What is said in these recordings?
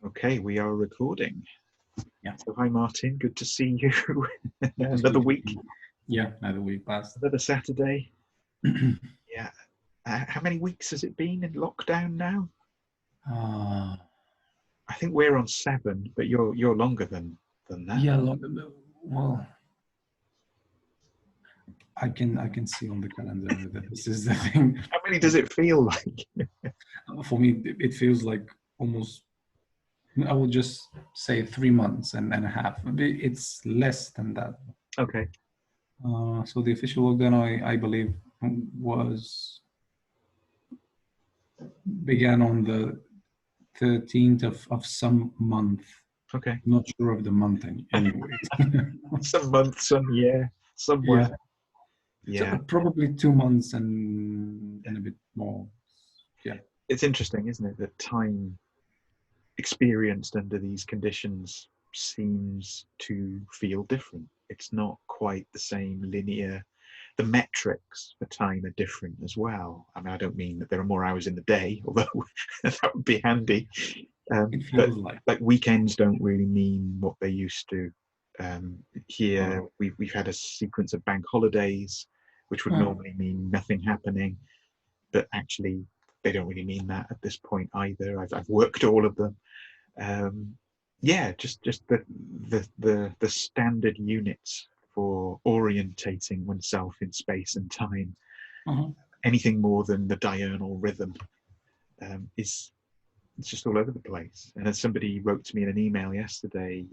Okay, we are recording. Yeah. So hi Martin, good to see you. Good to see Another you. week, Yeah, another week passed. another Saturday. Yeah. How many weeks has it been in lockdown now? uh, I think we're on 7, but you're longer than that. yeah, well, I can see on the calendar that this is the thing. How many does it feel like? For me, it feels like almost, I will just say 3 months and a half. It's less than that. Okay. So the official lockdown, I believe, began on the 13th of some month. Okay. Not sure of the month anyway. Some month, some year, somewhere. So Yeah. probably 2 months and a bit more. Yeah. It's interesting, isn't it, that time experienced under these conditions seems to feel different. It's not quite the same linear. The metrics for time are different as well. I mean, I don't mean that there are more hours in the day, although that would be handy. It But feels like weekends don't really mean what they used to. Here, we've had a sequence of bank holidays, which would normally mean nothing happening, but actually they don't really mean that at this point either. I've worked all of them. Yeah, just the standard units for orientating oneself in space and time. Anything more than the diurnal rhythm is it's just all over the place. And as somebody wrote to me in an email yesterday,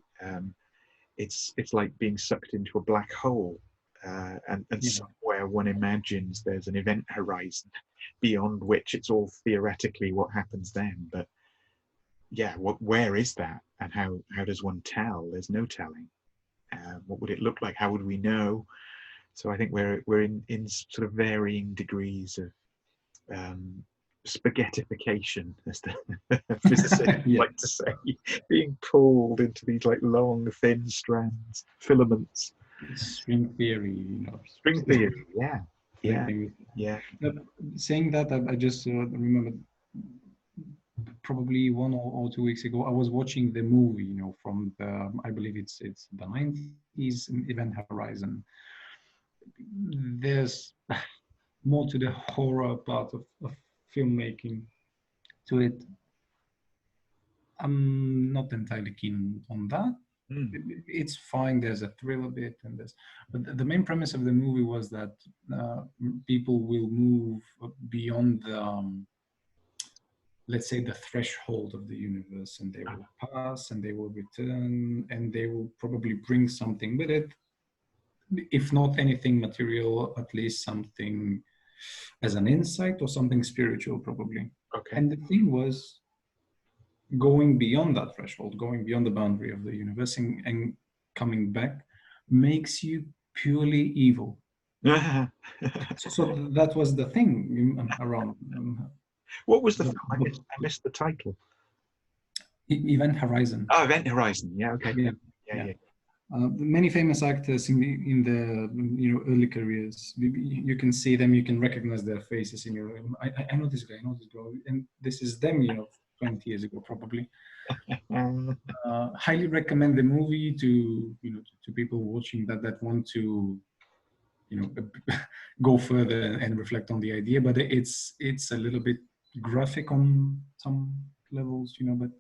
it's like being sucked into a black hole. And somewhere one imagines there's an event horizon beyond which it's all theoretically what happens then. But yeah, where is that, and how does one tell? There's no telling. What would it look like? How would we know? So I think we're in sort of varying degrees of spaghettification, as the physicists like to say, being pulled into these like long, thin strands, filaments. String theory, String theory, yeah. Saying that, I just remember probably 1 or 2 weeks ago, I was watching the movie, from the, I believe it's the 90s, Event Horizon. There's more to the horror part of filmmaking to it. I'm not entirely keen on that. It's fine. There's a thrill a bit, but the main premise of the movie was that people will move beyond the, let's say, the threshold of the universe, and they will pass, and they will return, and they will probably bring something with it. If not anything material, at least something as an insight or something spiritual, probably. Okay. And the thing was, going beyond that threshold, going beyond the boundary of the universe and coming back makes you purely evil. So that was the thing around. What was the film? I missed the title. Event Horizon. Oh, Event Horizon. Yeah. Okay. Yeah. Many famous actors in the early careers. You can see them. You can recognize their faces in your. I know this guy. I know this girl, and this is them. 20 years ago, probably. Highly recommend the movie to people watching that want to go further and reflect on the idea. But it's a little bit graphic on some levels, but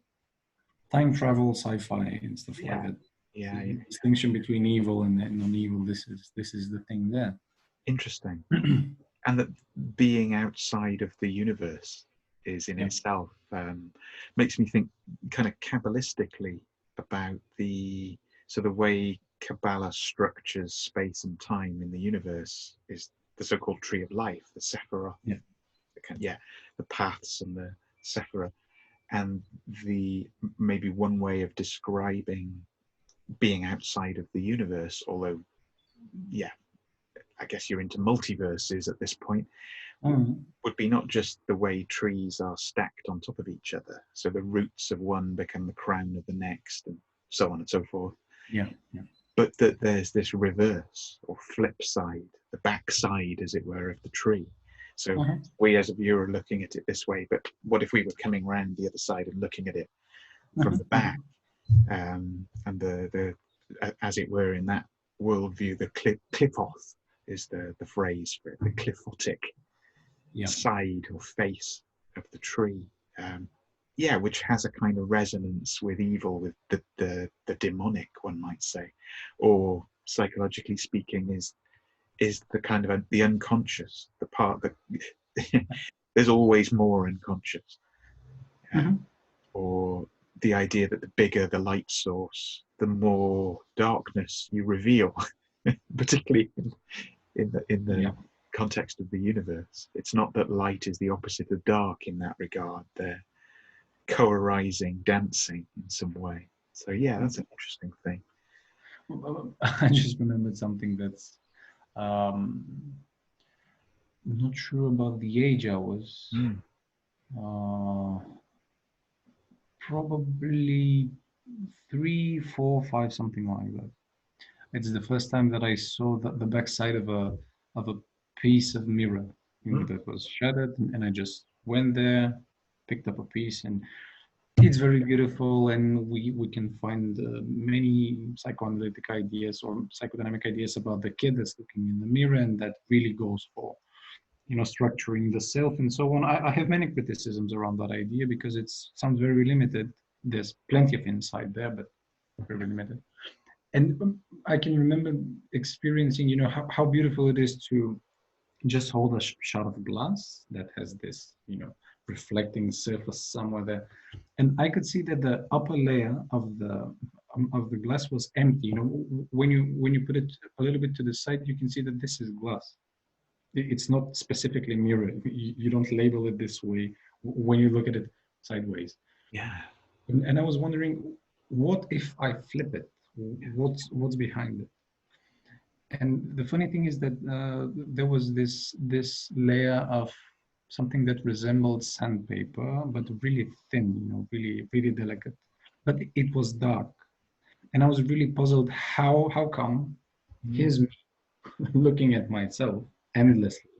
time travel, sci-fi, and stuff like that. Yeah. Distinction between evil and non-evil. This is the thing there. Interesting. And that being outside of the universe is in itself makes me think kind of kabbalistically about the way Kabbalah structures space and time in the universe is the so-called tree of life, the Sephirah, the paths and the Sephirah, and maybe one way of describing being outside of the universe, although I guess you're into multiverses at this point, would be not just the way trees are stacked on top of each other. So the roots of one become the crown of the next, and so on and so forth. Yeah. But that there's this reverse or flip side, the back side, as it were, of the tree. So we as a viewer are looking at it this way, but what if we were coming around the other side and looking at it from the back, and the as it were in that worldview, the clipoth is the phrase for it, the cliphotic side or face of the tree. Yeah, which has a kind of resonance with evil, with the demonic, one might say, or psychologically speaking, is the kind of the unconscious, the part that there's always more unconscious, or the idea that the bigger the light source, the more darkness you reveal, particularly in the context of the universe. It's not that light is the opposite of dark in that regard. They're co-arising, dancing in some way. So yeah, that's an interesting thing. I just remembered something that's I'm not sure about the age. I was probably 3, 4, 5, something like that. It's the first time that I saw the backside of a piece of mirror, that was shattered, and I just went there, picked up a piece, and it's very beautiful, and we can find many psychoanalytic ideas or psychodynamic ideas about the kid that's looking in the mirror, and that really goes for structuring the self and so on. I have many criticisms around that idea because it sounds very limited. There's plenty of insight there, but very limited. And I can remember experiencing, how beautiful it is to just hold a shot of glass that has this, reflecting surface somewhere there. And I could see that the upper layer of the glass was empty. When you put it a little bit to the side, you can see that this is glass. It's not specifically mirror. You don't label it this way when you look at it sideways. Yeah. And I was wondering, what if I flip it? What's behind it? And the funny thing is that there was this layer of something that resembled sandpaper, but really thin, really, really delicate. But it was dark. And I was really puzzled, how come here's me looking at myself endlessly.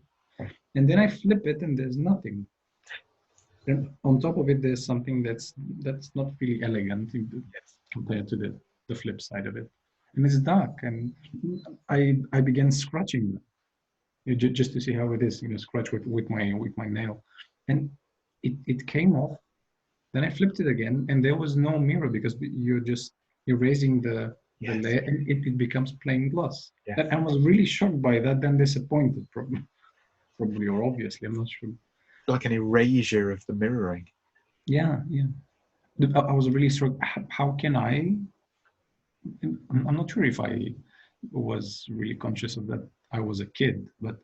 And then I flip it and there's nothing. And on top of it, there's something that's not really elegant compared to the flip side of it. And it's dark, and I began scratching just to see how it is, scratch with my nail, and it came off. Then I flipped it again, and there was no mirror because you're raising the layer, and it becomes plain glass. Yes. And I was really shocked by that, then disappointed, probably or obviously, I'm not sure. Like an erasure of the mirroring. Yeah. I was really struck. How can I'm not sure if I was really conscious of that. I was a kid, but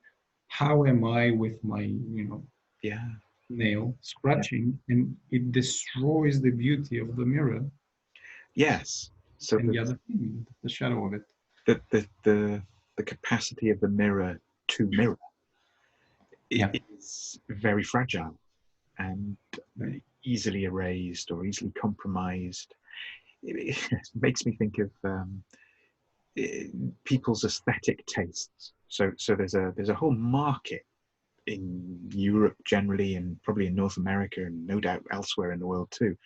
how am I with my, nail scratching, and it destroys the beauty of the mirror? Yes. So and the other thing, the shadow of it. The capacity of the mirror to mirror is very fragile and easily erased or easily compromised. It makes me think of people's aesthetic tastes. So there's a whole market in Europe generally, and probably in North America, and no doubt elsewhere in the world too,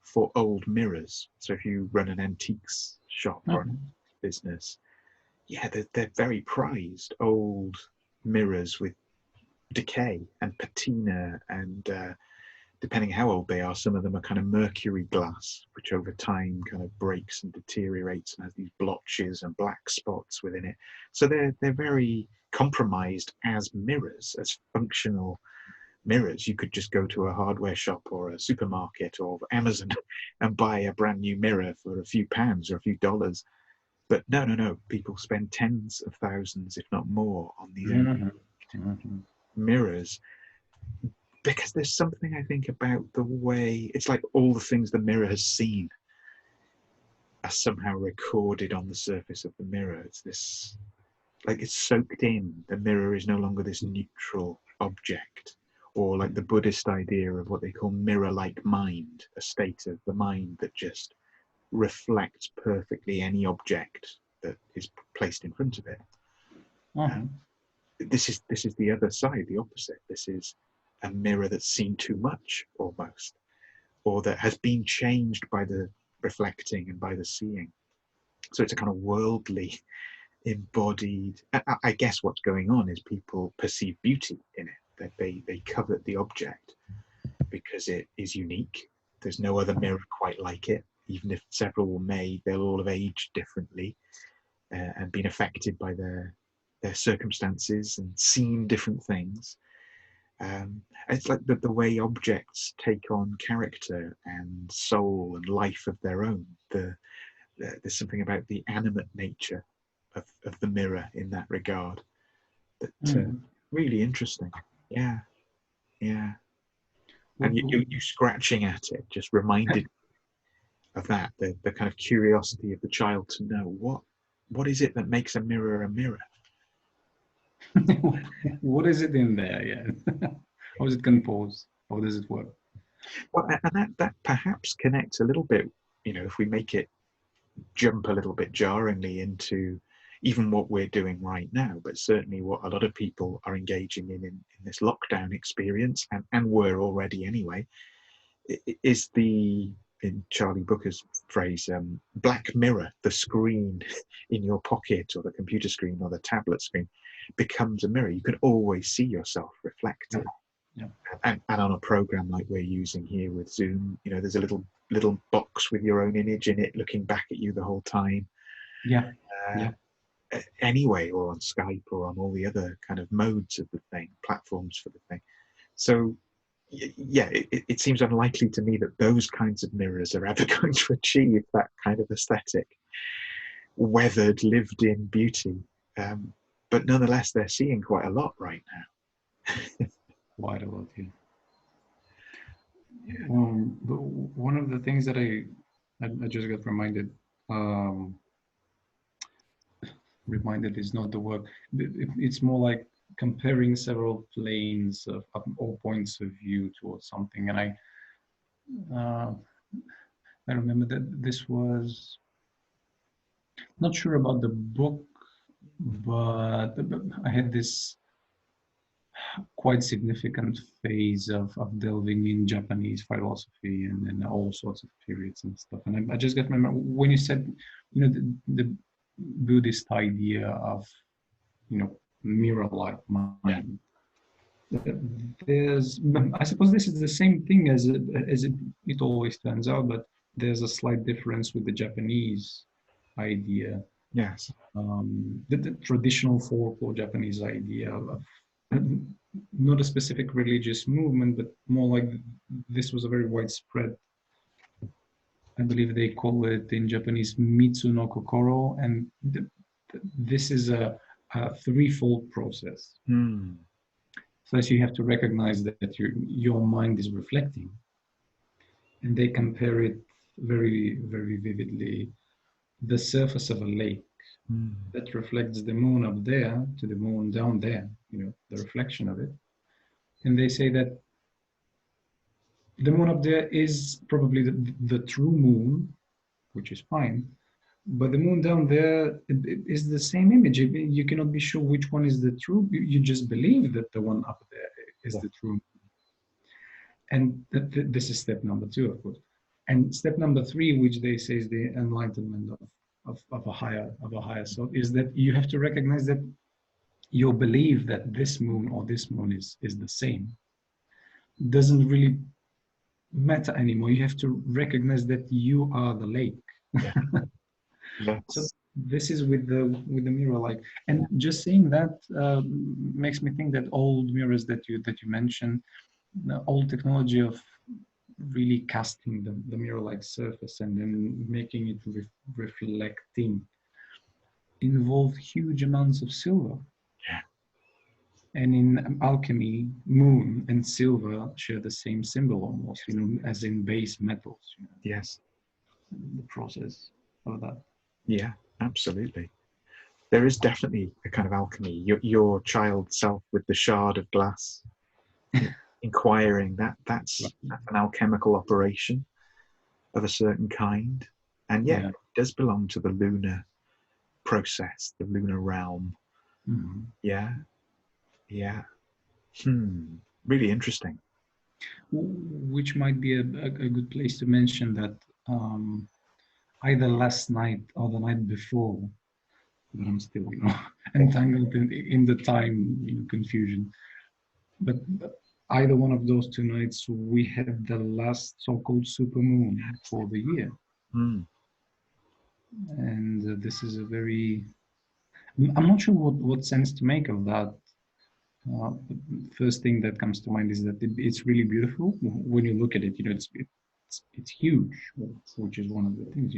for old mirrors. So if you run an antiques shop or an business, they're very prized old mirrors with decay and patina, and depending how old they are, some of them are kind of mercury glass, which over time kind of breaks and deteriorates and has these blotches and black spots within it. So they're very compromised as mirrors, as functional mirrors. You could just go to a hardware shop or a supermarket or Amazon and buy a brand new mirror for a few pounds or a few dollars. But no, people spend tens of thousands, if not more, on these mirrors. Because there's something, I think, about the way, it's like all the things the mirror has seen are somehow recorded on the surface of the mirror. It's this, like it's soaked in. The mirror is no longer this neutral object, or like the Buddhist idea of what they call mirror-like mind, a state of the mind that just reflects perfectly any object that is placed in front of it. This is the other side, the opposite. This is a mirror that's seen too much, almost. or that has been changed by the reflecting and by the seeing. So it's a kind of worldly, embodied. I guess what's going on is people perceive beauty in it, that they covet the object because it is unique. There's no other mirror quite like it. Even if several were made, they'll all have aged differently and been affected by their circumstances and seen different things. It's like the way objects take on character and soul and life of their own. There's something about the animate nature of the mirror in that regard that really interesting. Yeah, yeah. And you scratching at it just reminded me of that, the kind of curiosity of the child to know what is it that makes a mirror a mirror. What is it in there? Yeah. How is it composed? How does it work? Well, and that perhaps connects a little bit, if we make it jump a little bit jarringly into even what we're doing right now, but certainly what a lot of people are engaging in this lockdown experience, and were already anyway, is in Charlie Booker's phrase, black mirror, the screen in your pocket or the computer screen or the tablet screen becomes a mirror. You can always see yourself reflected. Yeah. And on a program like we're using here with Zoom, there's a little box with your own image in it looking back at you the whole time. Yeah. Anyway, or on Skype or on all the other kind of modes of the thing, platforms for the thing. So yeah, it seems unlikely to me that those kinds of mirrors are ever going to achieve that kind of aesthetic, weathered, lived in beauty. But nonetheless, they're seeing quite a lot right now. Quite a lot, yeah. But one of the things that I just got reminded, reminded is not the word. It's more like comparing several planes or points of view towards something. And I remember that this was, not sure about the book, but I had this quite significant phase of delving in Japanese philosophy and all sorts of periods and stuff. And I just got remember when you said, the Buddhist idea of, mirror-like mind. There's, I suppose this is the same thing as it always turns out, but there's a slight difference with the Japanese idea. Yes. The traditional folklore Japanese idea of not a specific religious movement, but more like this was a very widespread. I believe they call it in Japanese Mitsu no Kokoro, and this is a threefold process. First, you have to recognize that your mind is reflecting, and they compare it very, very vividly. The surface of a lake that reflects the moon up there to the moon down there, the reflection of it. And they say that the moon up there is probably the true moon, which is fine. But the moon down there is the same image. You cannot be sure which one is the true. You just believe that the one up there is the true moon. And this is step number 2, of course. And step number 3, which they say is the enlightenment of a higher soul, is that you have to recognize that your belief that this moon or this moon is the same doesn't really matter anymore. You have to recognize that you are the lake. Yes. So this is with the mirror like, and just saying that makes me think that old mirrors that you mentioned, the old technology of really casting the mirror-like surface and then making it reflecting involved huge amounts of silver. Yeah. And in alchemy, moon and silver share the same symbol almost, as in base metals. Yes. The process of that. Yeah, absolutely. There is definitely a kind of alchemy. Your child self with the shard of glass, inquiring, that's an alchemical operation of a certain kind. And yet it does belong to the lunar process, the lunar realm. Yeah. Really interesting. Which might be a good place to mention that either last night or the night before, but I'm still, entangled in the time, confusion. But either one of those 2 nights, we had the last so-called supermoon for the year. Mm. And this is a very, I'm not sure what sense to make of that. First thing that comes to mind is that it's really beautiful. When you look at it, it's huge, which is one of the things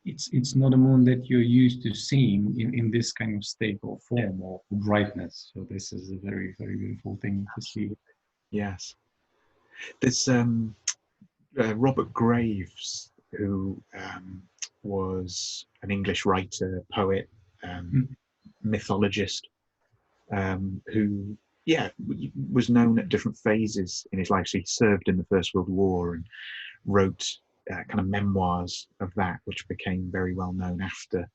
it's not a moon that you're used to seeing in this kind of state or form or brightness. So this is a very, very beautiful thing to see. Yes. There's Robert Graves, who was an English writer, poet, mythologist, who was known at different phases in his life. So he served in the First World War and wrote kind of memoirs of that, which became very well known after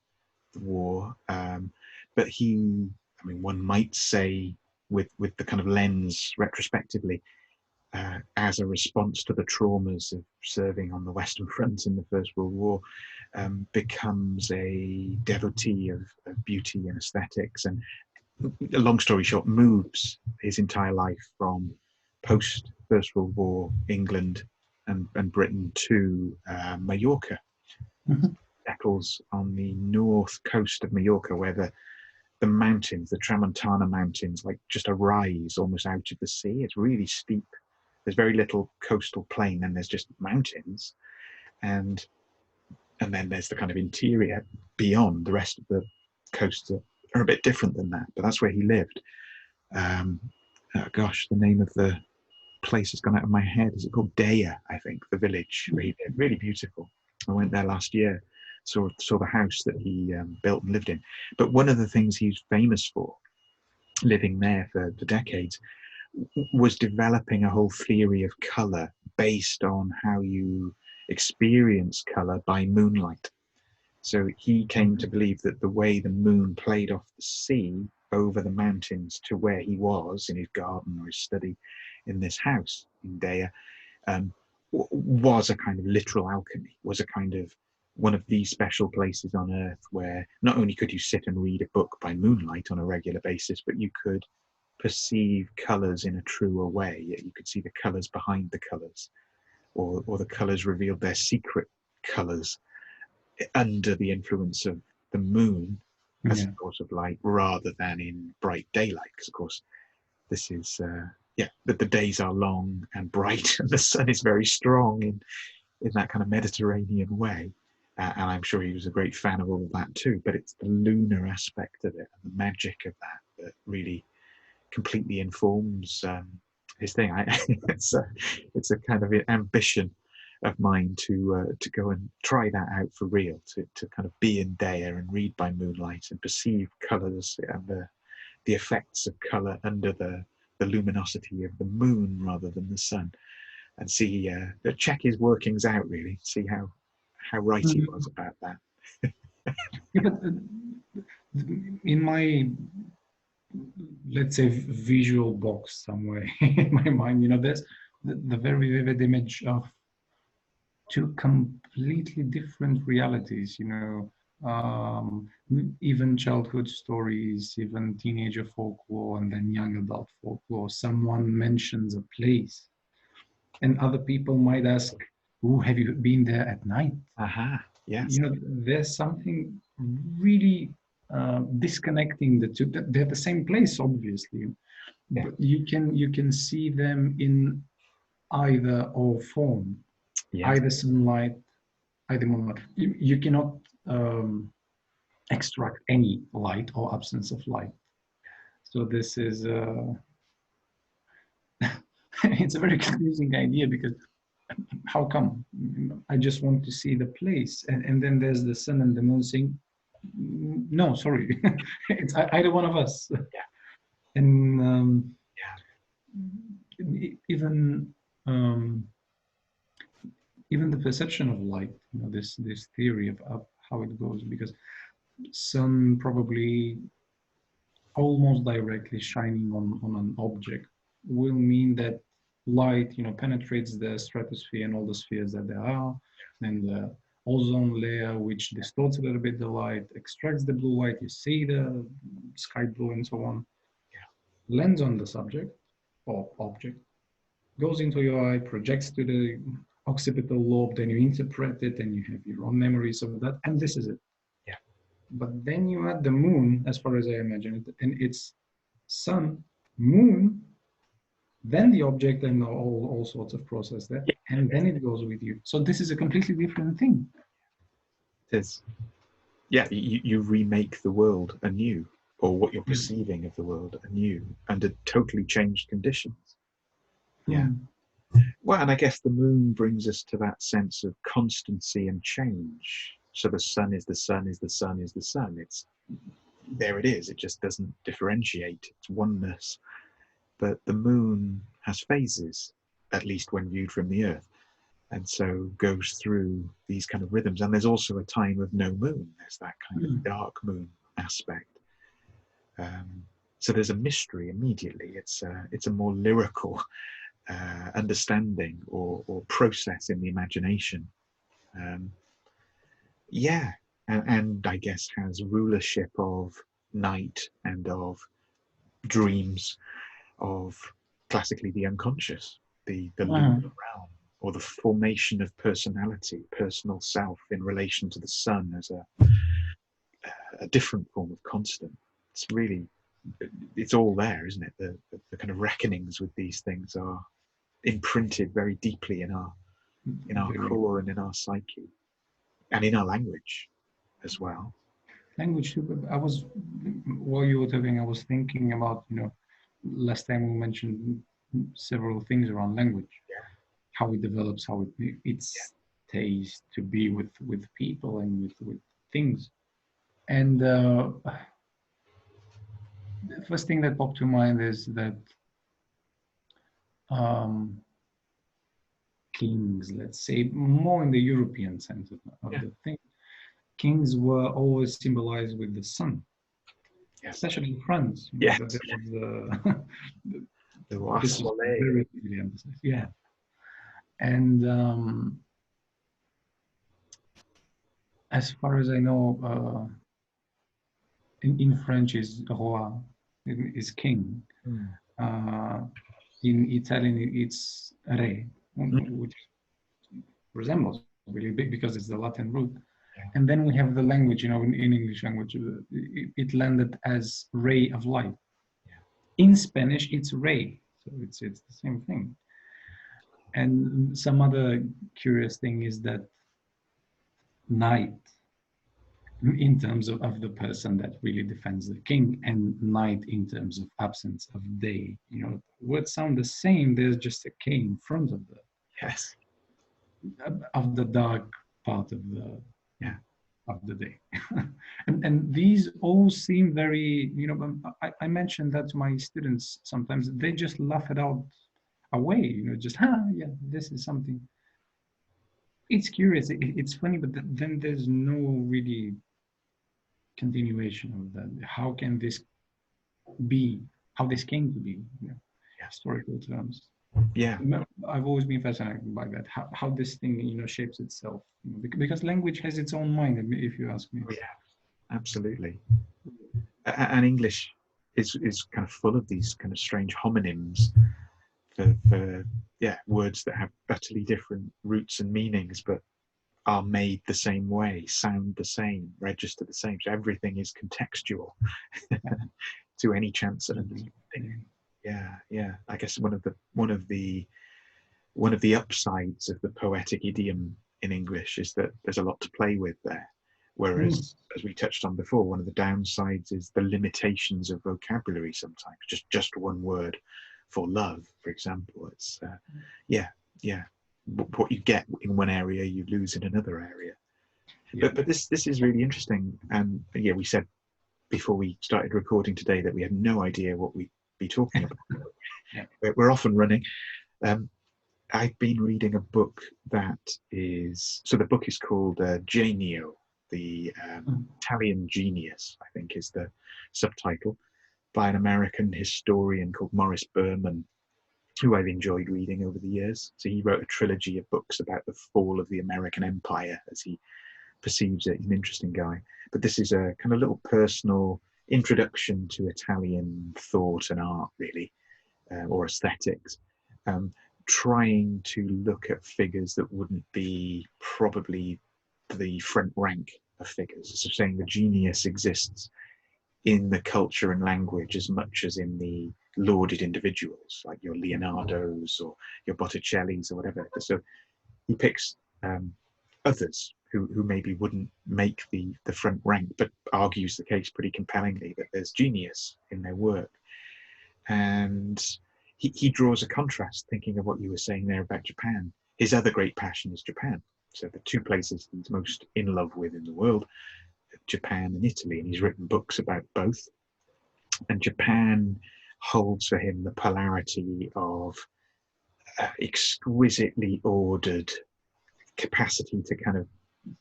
the war. But he, I mean, one might say, with the kind of lens retrospectively, as a response to the traumas of serving on the Western Front in the First World War, becomes a devotee of beauty and aesthetics, and, a long story short, moves his entire life from post First World War England and Britain to Mallorca. Settles on the north coast of Mallorca, where the mountains, the Tramontana Mountains, like just arise almost out of the sea. It's really steep. There's very little coastal plain, and there's just mountains, and then there's the kind of interior beyond. The rest of the coasts are a bit different than that, but that's where he lived. Oh gosh, the name of the place has gone out of my head. Is it called Daya? I think the village where he lived. Really beautiful. I went there last year, saw the house that he built and lived in. But one of the things he's famous for, living there for decades, was developing a whole theory of color based on how you experience color by moonlight. So he came to believe that the way the moon played off the sea over the mountains to where he was in his garden or his study in this house in Daya, was a kind of literal alchemy, was a kind of one of these special places on earth where not only could you sit and read a book by moonlight on a regular basis, but you could perceive colors in a truer way. You could see the colors behind the colors, or the colors revealed their secret colors under the influence of the moon as a source of light, rather than in bright daylight. Because of course, this is that the days are long and bright, and the sun is very strong in that kind of Mediterranean way. And I'm sure he was a great fan of all of that too. But it's the lunar aspect of it and the magic of that really completely informs his thing. It's a kind of an of mine to go and try that out for real, to kind of be in Daya and read by moonlight and perceive colours and the effects of colour under the luminosity of the moon rather than the sun, and see check his workings out, really, see how right he was about that. Yeah, but in my, let's say, visual box somewhere in my mind, there's the very vivid image of two completely different realities, even childhood stories, even teenager folklore, and then young adult folklore. Someone mentions a place, and other people might ask, "Oh, have you been there at night?" Yes. There's something really disconnecting the two. They're the same place, obviously, but you can see them in either or form. Either sunlight, either moonlight. You cannot extract any light or absence of light. So this is it's a very confusing idea, because how come? I just want to see the place, and then there's the sun and the moon saying, no, sorry, it's either one of us. And even the perception of light, this theory of how it goes, because sun probably almost directly shining on an object will mean that light, penetrates the stratosphere and all the spheres that there are. Then the ozone layer, which distorts a little bit the light, extracts the blue light. You see the sky blue and so on. Lands on the subject or object, goes into your eye, projects to the occipital lobe, then you interpret it and you have your own memories of that, and this is it. Yeah. But then you add the moon, as far as I imagine it, and it's sun, moon, then the object and all sorts of process there, and then it goes with you. So this is a completely different thing. It is. Yeah, you remake the world anew, or what you're perceiving of the world anew, under totally changed conditions. Yeah. Well, and I guess the moon brings us to that sense of constancy and change. So the sun is the sun is the sun is the sun. It's there it is. It just doesn't differentiate. It's oneness. But the moon has phases, at least when viewed from the Earth, and so goes through these kind of rhythms. And there's also a time of no moon. There's that kind of dark moon aspect. So there's a mystery immediately. It's a more lyrical understanding or process in the imagination. And I guess has rulership of night and of dreams, of classically the unconscious, the lunar realm, or the formation of personality, personal self in relation to the sun as a different form of constant. It's all there, isn't it? The kind of reckonings with these things are imprinted very deeply in our core and in our psyche, and in our language as well. Language. While you were talking, I was thinking about, last time we mentioned several things around language, how it develops, how it stays to be with people and with things. And the first thing that popped to mind is that kings, let's say, more in the European sense of the thing, kings were always symbolized with the sun, especially in France. Very emphasized. Yeah, and as far as I know, in French is roi, is king. In Italian, it's re, which resembles really big because it's the Latin root. And then we have the language, in English language, it landed as ray of light. In Spanish, it's ray, so it's the same thing. And some other curious thing is that night, in terms of the person that really defends the king, and night in terms of absence of day, words sound the same. There's just a K in front of of the dark part of the day. and these all seem very, I mentioned that to my students sometimes. They just laugh it out away, just this is something. It's curious, it's funny, but then there's no really continuation of that. How can this be? How this came to be? Historical terms. Yeah, I've always been fascinated by that. How this thing, shapes itself. Because language has its own mind, if you ask me. Oh, yeah, absolutely. And English is kind of full of these kind of strange homonyms for words that have utterly different roots and meanings, but are made the same way, sound the same, register the same. So everything is contextual to any chance of understanding. Yeah. I guess one of the upsides of the poetic idiom in English is that there's a lot to play with there. Whereas, as we touched on before, one of the downsides is the limitations of vocabulary sometimes. Just one word for love, for example. It's what you get in one area, you lose in another area. But this is really interesting. And we said before we started recording today that we had no idea what we'd be talking about. We're off and running. I've been reading a book the book is called Genio, the Italian genius, I think is the subtitle, by an American historian called Morris Berman. who I've enjoyed reading over the years. So he wrote a trilogy of books about the fall of the American empire as he perceives it. He's an interesting guy. But this is a kind of little personal introduction to Italian thought and art, really, or aesthetics, trying to look at figures that wouldn't be probably the front rank of figures. So saying the genius exists in the culture and language as much as in the lauded individuals, like your Leonardos or your Botticellis or whatever. So he picks others who maybe wouldn't make the front rank, but argues the case pretty compellingly that there's genius in their work. And he draws a contrast, thinking of what you were saying there about Japan. His other great passion is Japan. So the two places he's most in love with in the world, Japan and Italy, and he's written books about both. And Japan holds for him the polarity of exquisitely ordered capacity to kind of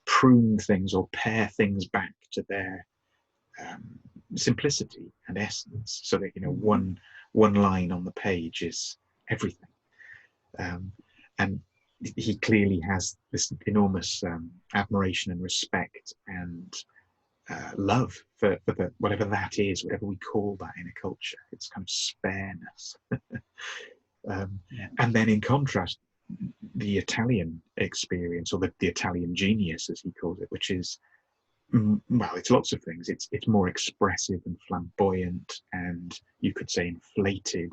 prune things or pare things back to their simplicity and essence, so that one line on the page is everything. And he clearly has this enormous admiration and respect and love for whatever that is, whatever we call that in a culture. It's kind of spareness. And then in contrast, the Italian experience, or the Italian genius, as he calls it, which is, well, it's lots of things. It's more expressive and flamboyant, and you could say inflated,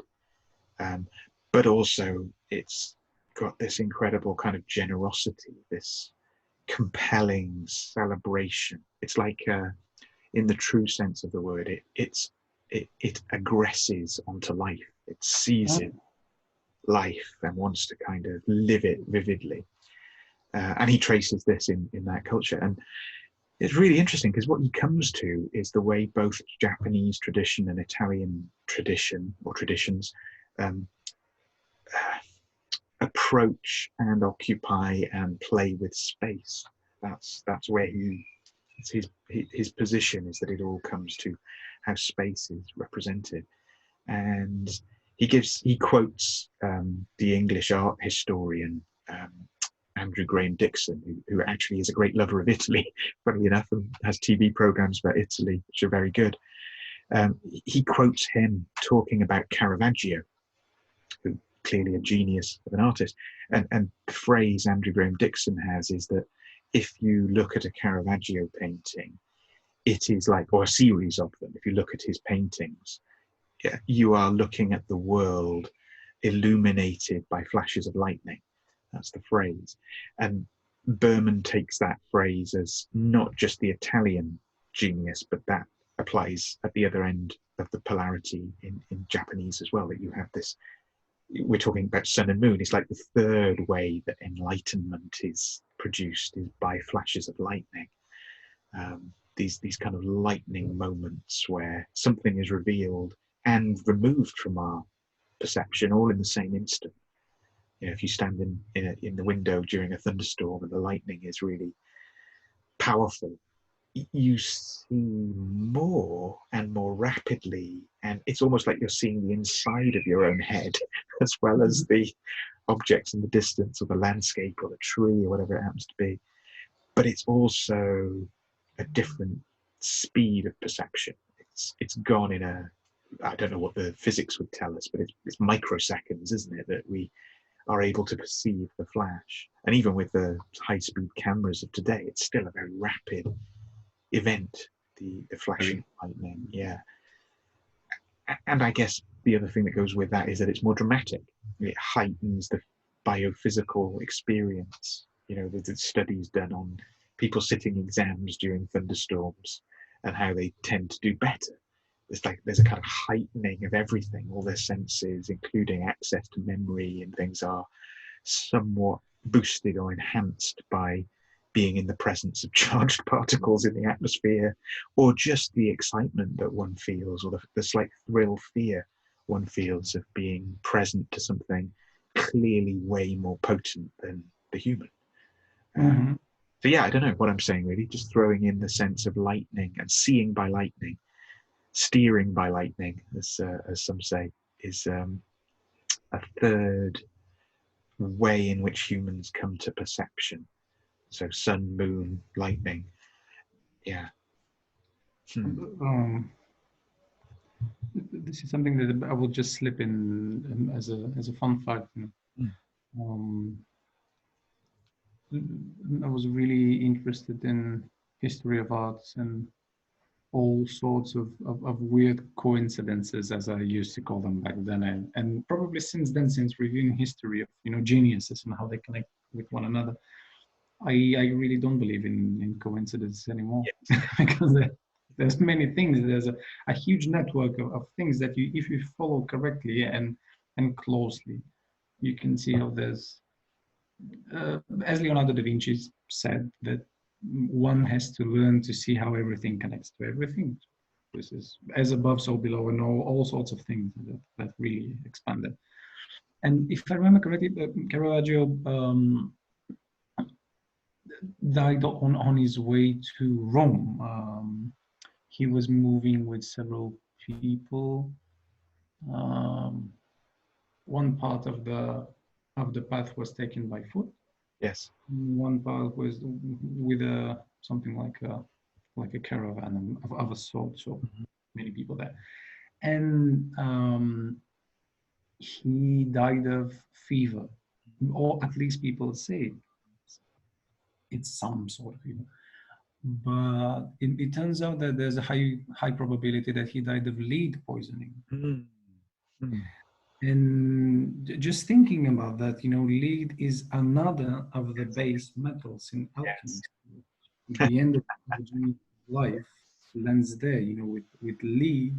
but also it's got this incredible kind of generosity, this compelling celebration. It's like, in the true sense of the word, it aggresses onto life. It sees it life and wants to kind of live it vividly. And he traces this in that culture. And it's really interesting because what he comes to is the way both Japanese tradition and Italian tradition or traditions approach and occupy and play with space. That's where his position is, that it all comes to how space is represented. And he quotes the English art historian Andrew Graham Dixon, who actually is a great lover of Italy, funnily enough, and has TV programs about Italy which are very good. He quotes him talking about Caravaggio, who clearly a genius of an artist. And the phrase Andrew Graham Dixon has is that if you look at a Caravaggio painting, it is like, or a series of them, if you look at his paintings, you are looking at the world illuminated by flashes of lightning. That's the phrase. And Berman takes that phrase as not just the Italian genius, but that applies at the other end of the polarity in Japanese as well, that you have this, we're talking about sun and moon. It's like the third way that enlightenment is produced is by flashes of lightning. These kind of lightning moments where something is revealed and removed from our perception all in the same instant. If you stand in the window during a thunderstorm and the lightning is really powerful, you see more and more rapidly, and it's almost like you're seeing the inside of your own head as well as the objects in the distance or the landscape or the tree or whatever it happens to be. But it's also a different speed of perception. It's gone in I don't know what the physics would tell us, but it's microseconds, isn't it, that we are able to perceive the flash. And even with the high-speed cameras of today, it's still a very rapid event, the flashing lightning. Yeah. And I guess the other thing that goes with that is that it's more dramatic. It heightens the biophysical experience. The studies done on people sitting exams during thunderstorms and how they tend to do better. It's like there's a kind of heightening of everything. All their senses, including access to memory and things, are somewhat boosted or enhanced by being in the presence of charged particles in the atmosphere, or just the excitement that one feels, or the slight thrill, fear one feels of being present to something clearly way more potent than the human. So yeah, I don't know what I'm saying really, just throwing in the sense of lightning and seeing by lightning, steering by lightning, as some say, is a third way in which humans come to perception. So sun, moon, lightning. Yeah. This is something that I will just slip in as a fun fact. I was really interested in history of arts and all sorts of weird coincidences, as I used to call them back then, and probably since then, since reviewing history of geniuses and how they connect with one another, I really don't believe in coincidence anymore. Yes. Because there's many things. There's a huge network of things that if you follow correctly and closely, you can see how there's, as Leonardo da Vinci said, that one has to learn to see how everything connects to everything. This is as above, so below, and all sorts of things that really expanded. And if I remember correctly, Caravaggio died on his way to Rome. He was moving with several people. One part of the path was taken by foot. Yes. One part was with something like a caravan of a sort. So many people there, and he died of fever, or at least people say it's some sort of fever. But it turns out that there's a high probability that he died of lead poisoning. And just thinking about that, lead is another of the base metals in alchemy. Yes. The end of life lands there, with lead,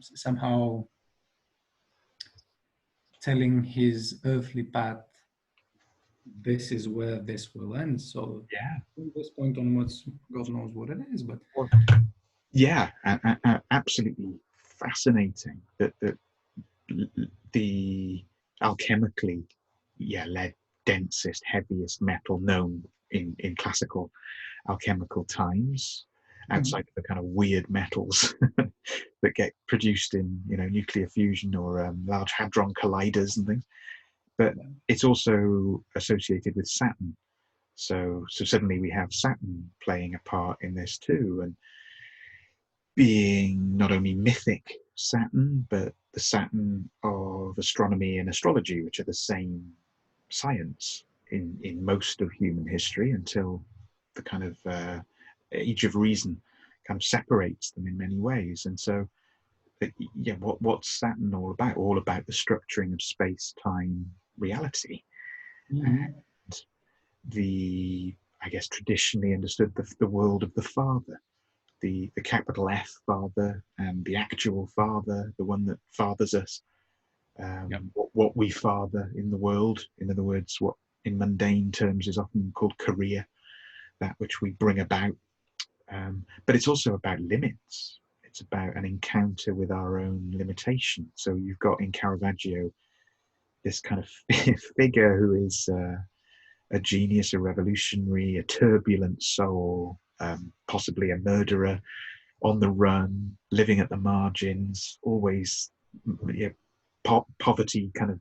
somehow telling his earthly path, this is where this will end. So from this point onwards, God knows what it is. But yeah, absolutely fascinating that the alchemically, lead densest, heaviest metal known in classical alchemical times, outside of the kind of weird metals that get produced in nuclear fusion or large hadron colliders and things. But it's also associated with Saturn. So suddenly we have Saturn playing a part in this too, and being not only mythic Saturn, but the Saturn of astronomy and astrology, which are the same science in most of human history until the kind of age of reason kind of separates them in many ways. And so, what's Saturn all about? All about the structuring of space-time reality. And I guess, traditionally understood the world of the Father, the capital F Father, and the actual Father, the one that fathers us, what we father in the world. In other words, what in mundane terms is often called career, that which we bring about. But it's also about limits. It's about an encounter with our own limitation. So you've got in Caravaggio this kind of figure who is a genius, a revolutionary, a turbulent soul, possibly a murderer, on the run, living at the margins, always poverty kind of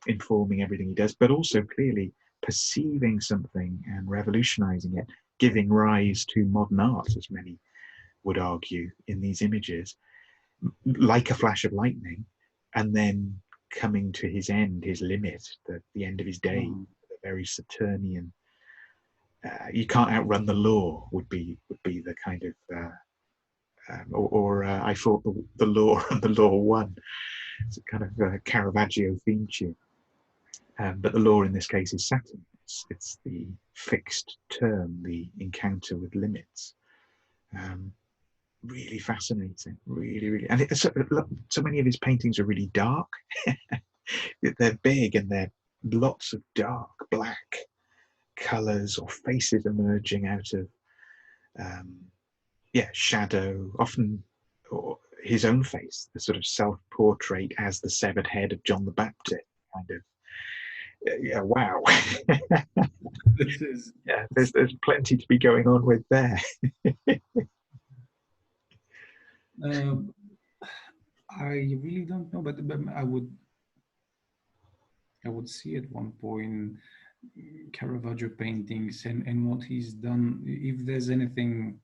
informing everything he does, but also clearly perceiving something and revolutionizing it, giving rise to modern art, as many would argue, in these images, like a flash of lightning, and then coming to his end, his limit, the end of his day, the very Saturnian. You can't outrun the law would be the kind of, I fought the law and the law won. It's a kind of Caravaggio theme tune. But the law in this case is Saturn. It's the fixed term, the encounter with limits. Really fascinating, really. And so many of his paintings are really dark. They're big and they're lots of dark, black colors or faces emerging out of, shadow, often his own face, the sort of self-portrait as the severed head of John the Baptist, kind of. Wow. This is there's plenty to be going on with there. I really don't know, but I would I would see at one point Caravaggio paintings and what he's done. If there's anything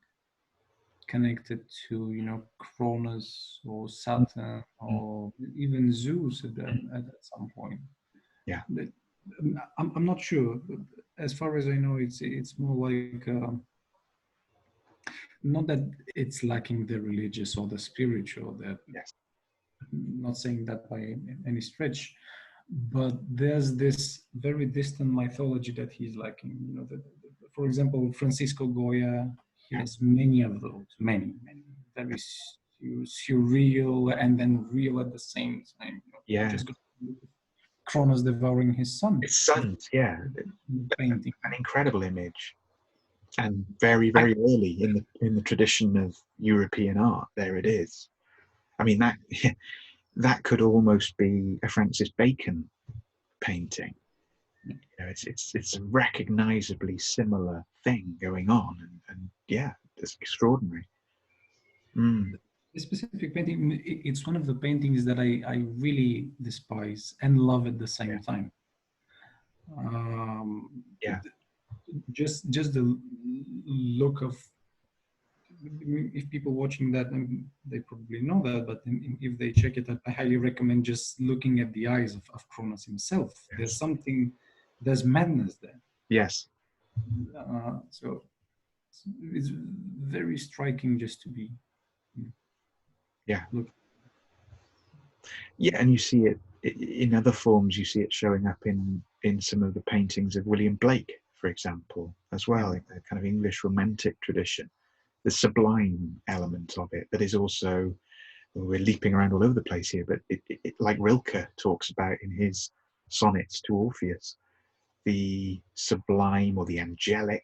connected to, you know, Cronus or Saturn or even Zeus at some point. Yeah. But I'm not sure. As far as I know, it's more like not that it's lacking the religious or the spiritual. That Yes. not saying that by any stretch, but there's this very distant mythology that he's lacking. You know, for example, Francisco Goya, he has many of those, many, very surreal and then real at the same time. You know, Yeah. just Cronus devouring his son. His sons, yeah. Painting. An incredible image. And very, very early in the tradition of European art, there it is. I mean, that could almost be a Francis Bacon painting. You know, it's a recognizably similar thing going on, and yeah, it's extraordinary. The specific painting, it's one of the paintings that I really despise and love at the same time. Yeah. Just the look of, if people watching that, they probably know that, but if they check it, I highly recommend just looking at the eyes of Cronus himself. Yes. There's madness there. Yes. So it's very striking just to be. Yeah. Look. Yeah, and you see it in other forms. You see it showing up in some of the paintings of William Blake, for example, as well, in the kind of English romantic tradition. The sublime element of it that is also, we're leaping around all over the place here, but it like Rilke talks about in his sonnets to Orpheus, the sublime or the angelic,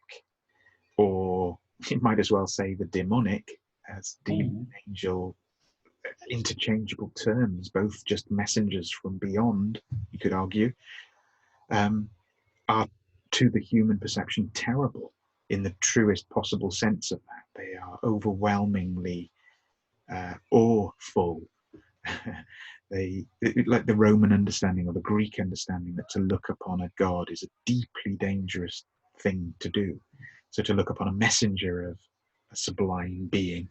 or you might as well say the demonic, as demon, angel, interchangeable terms, both just messengers from beyond, you could argue, are to the human perception terrible in the truest possible sense of that. They are overwhelmingly awful. Like the Roman understanding or the Greek understanding that to look upon a god is a deeply dangerous thing to do. So to look upon a messenger of a sublime being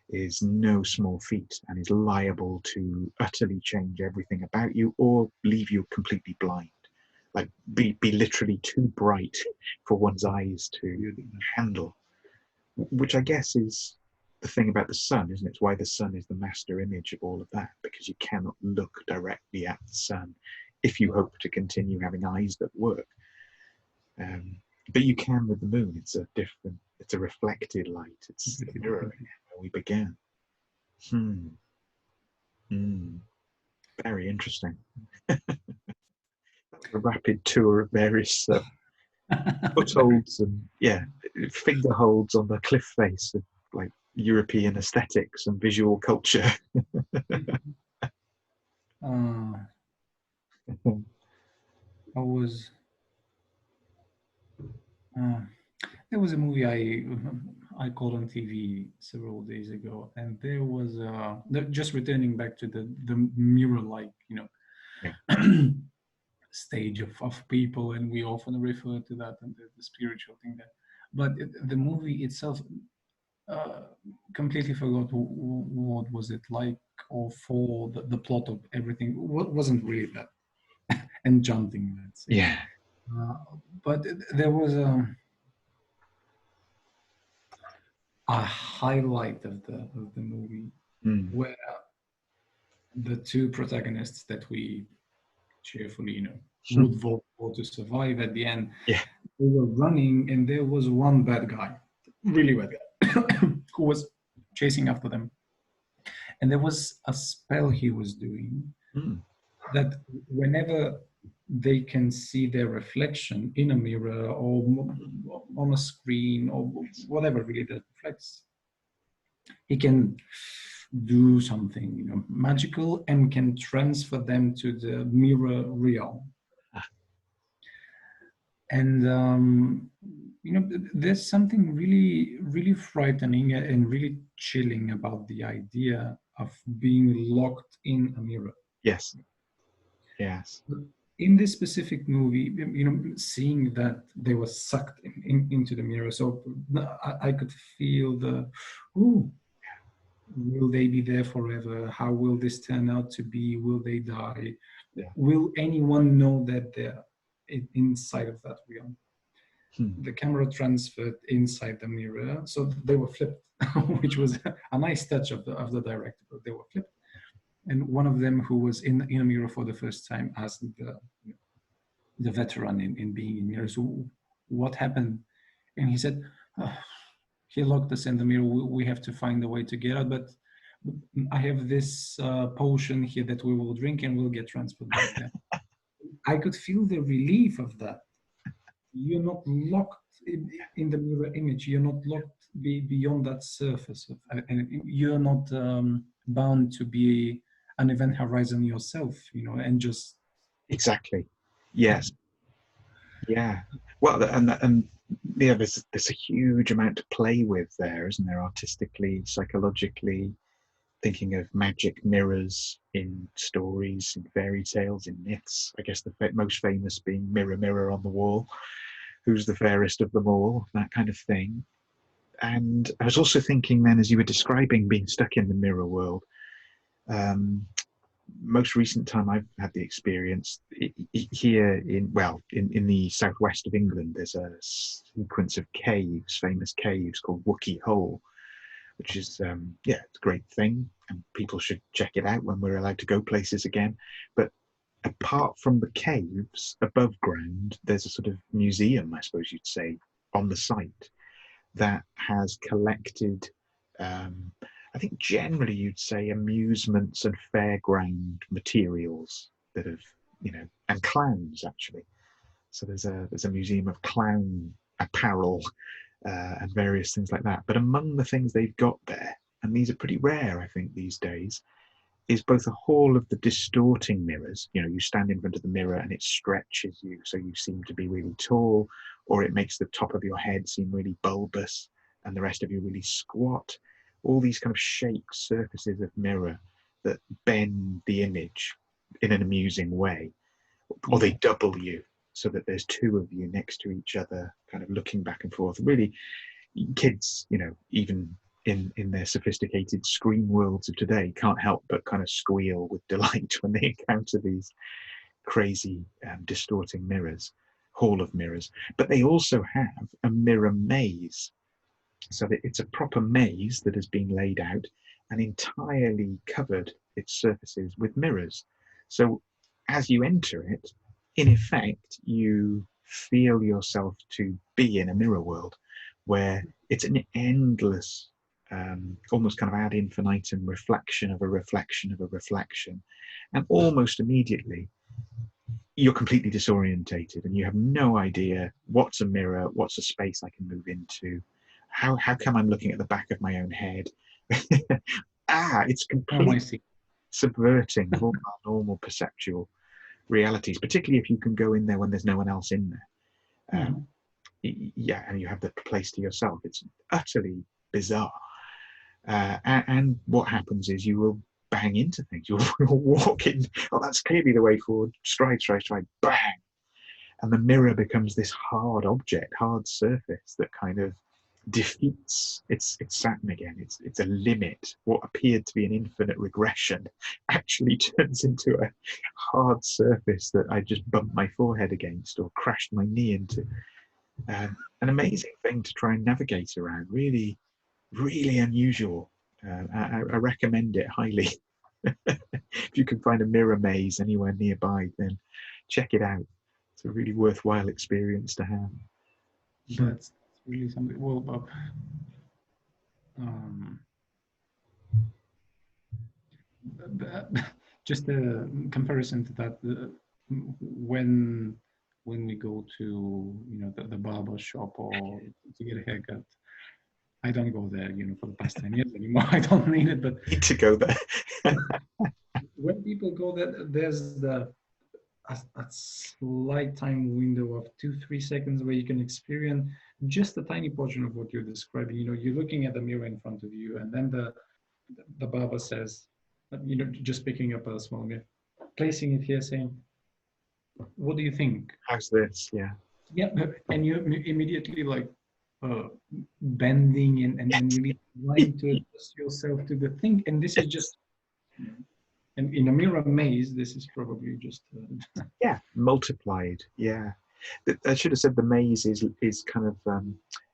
is no small feat and is liable to utterly change everything about you or leave you completely blind. Like be literally too bright for one's eyes to handle, which I guess is the thing about the sun, isn't it? It's why the sun is the master image of all of that, because you cannot look directly at the sun if you hope to continue having eyes that work. But you can with the moon. It's a reflected light. It's the mirror where we began. Very interesting. A rapid tour of various footholds and finger holds on the cliff face of like European aesthetics and visual culture. There was a movie I caught on TV several days ago, and there was just returning back to the mirror-like, you know, stage of people, and we often refer to that and the spiritual thing there. But the movie itself, completely forgot what was it like, or for the plot of everything. What wasn't really that enchanting, let's say. Yeah. But there was a highlight of the movie where the two protagonists that we cheerfully, you know, would vote for to survive at the end. Yeah. They were running, and there was one bad guy, really bad guy, who was chasing after them. And there was a spell he was doing that whenever they can see their reflection in a mirror or on a screen or whatever really that reflects, he can do something, you know, magical, and can transfer them to the mirror realm. And you know, there's something really, really frightening and really chilling about the idea of being locked in a mirror. Yes. Yes. in this specific movie, seeing that they were sucked into the mirror, so I could feel ooh, will they be there forever? How will this turn out to be? Will they die? Yeah. Will anyone know that they're inside of that realm? The camera transferred inside the mirror, so they were flipped, which was a nice touch of the director, but they were flipped. And one of them, who was in a mirror for the first time, asked the veteran in being in mirrors, what happened? And he said, he locked us in the mirror. We have to find a way to get out, but I have this potion here that we will drink and we'll get transferred back there. I could feel the relief of that. You're not locked in the mirror image. You're not locked beyond that surface. And you're not bound to be an event horizon yourself, and just... Exactly. Yes. Yeah. Well, and yeah, there's a huge amount to play with there, isn't there? Artistically, psychologically, thinking of magic mirrors in stories, in fairy tales, in myths. I guess the most famous being "Mirror, mirror on the wall, who's the fairest of them all?" That kind of thing. And I was also thinking then, as you were describing being stuck in the mirror world, most recent time I've had the experience here in the southwest of England, there's a sequence of caves, famous caves called Wookey Hole, which is it's a great thing, and people should check it out when we're allowed to go places again. But apart from the caves above ground, there's a sort of museum, I suppose you'd say, on the site that has collected I think generally you'd say amusements and fairground materials that have, and clowns actually. So there's a museum of clown apparel and various things like that. But among the things they've got there, and these are pretty rare, I think, these days, is both a hall of the distorting mirrors. You stand in front of the mirror and it stretches you, so you seem to be really tall, or it makes the top of your head seem really bulbous and the rest of you really squat. All these kind of shaped surfaces of mirror that bend the image in an amusing way, or they double you so that there's two of you next to each other, kind of looking back and forth. Really, kids, even in their sophisticated screen worlds of today, can't help but kind of squeal with delight when they encounter these crazy distorting mirrors, hall of mirrors. But they also have a mirror maze. So that it's a proper maze that has been laid out and entirely covered its surfaces with mirrors. So as you enter it, in effect, you feel yourself to be in a mirror world where it's an endless, almost kind of ad infinitum reflection of a reflection of a reflection. And almost immediately, you're completely disorientated and you have no idea what's a mirror, what's a space I can move into. How come I'm looking at the back of my own head? It's completely subverting all our normal perceptual realities, particularly if you can go in there when there's no one else in there. And you have the place to yourself. It's utterly bizarre. And what happens is you will bang into things. You'll walk in, that's clearly the way forward, stride, bang. And the mirror becomes this hard object, hard surface that kind of defeats its Saturn again. It's a limit. What appeared to be an infinite regression actually turns into a hard surface that I just bumped my forehead against or crashed my knee into. An amazing thing to try and navigate around. Really, really unusual. I recommend it highly. If you can find a mirror maze anywhere nearby, then check it out. It's a really worthwhile experience to have. That's really something. Well, just a comparison to that, when we go to the barber shop or to get a haircut, I don't go there for the past 10 years anymore. I don't need it, but need to go there. when people go there, there's a slight time window of 2-3 seconds where you can experience just a tiny portion of what you're describing. You're looking at the mirror in front of you, and then the barber says, just picking up a small mirror, placing it here, saying, what do you think? How's this? Yeah. Yeah, and you immediately like bending and really trying to adjust yourself to the thing. And this is just, and in a mirror maze, this is probably just. Yeah, multiplied. Yeah. I should have said the maze is kind of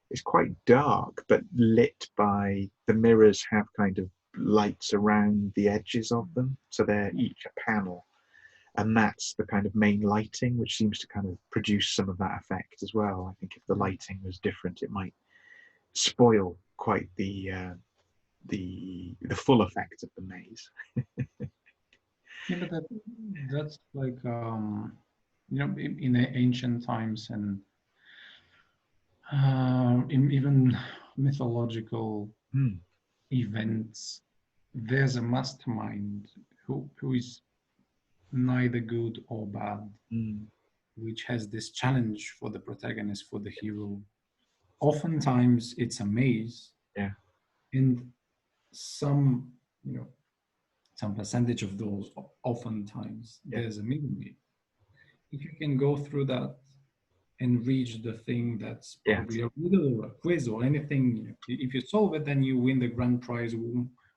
it's quite dark, but lit by the mirrors have kind of lights around the edges of them, so they're each a panel, and that's the kind of main lighting, which seems to kind of produce some of that effect as well. I think if the lighting was different, it might spoil quite the full effect of the maze. Yeah, but that's like in the ancient times and in even mythological events, there's a mastermind who is neither good or bad, which has this challenge for the protagonist, for the hero. Oftentimes it's a maze, Yeah. and some some percentage of those, oftentimes there's a meaning. If you can go through that and reach the thing that's probably a riddle or a quiz or anything, if you solve it, then you win the grand prize,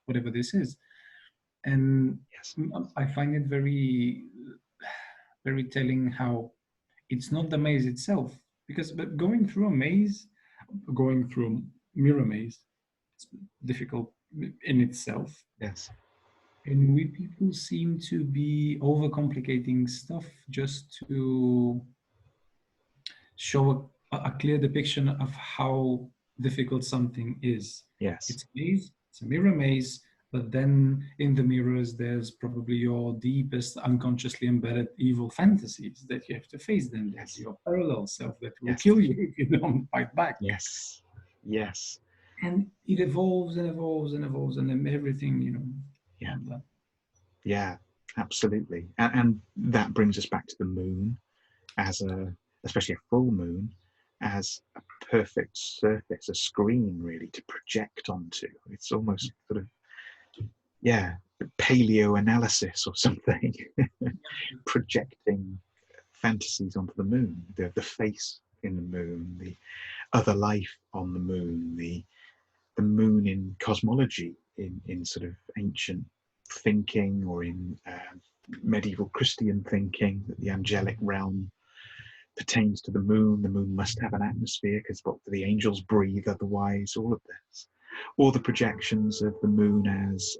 whatever this is. And I find it very, very telling how it's not the maze itself, because going through a maze, going through a mirror maze, it's difficult in itself. Yes. And we people seem to be overcomplicating stuff just to show a clear depiction of how difficult something is. Yes. It's a maze, it's a mirror maze, but then in the mirrors, there's probably your deepest, unconsciously embedded evil fantasies that you have to face. Then there's your parallel self that will kill you if you don't fight back. Yes. Yes. And it evolves and evolves and evolves, and then everything, Yeah. That. Yeah, absolutely. And that brings us back to the moon as especially a full moon, as a perfect surface, a screen really to project onto. It's almost sort of, paleo analysis or something, projecting fantasies onto the moon, the face in the moon, the other life on the moon, the moon in cosmology, in sort of ancient thinking, or in medieval Christian thinking, that the angelic realm pertains to the moon. The moon must have an atmosphere because what do the angels breathe otherwise? All of this, or the projections of the moon as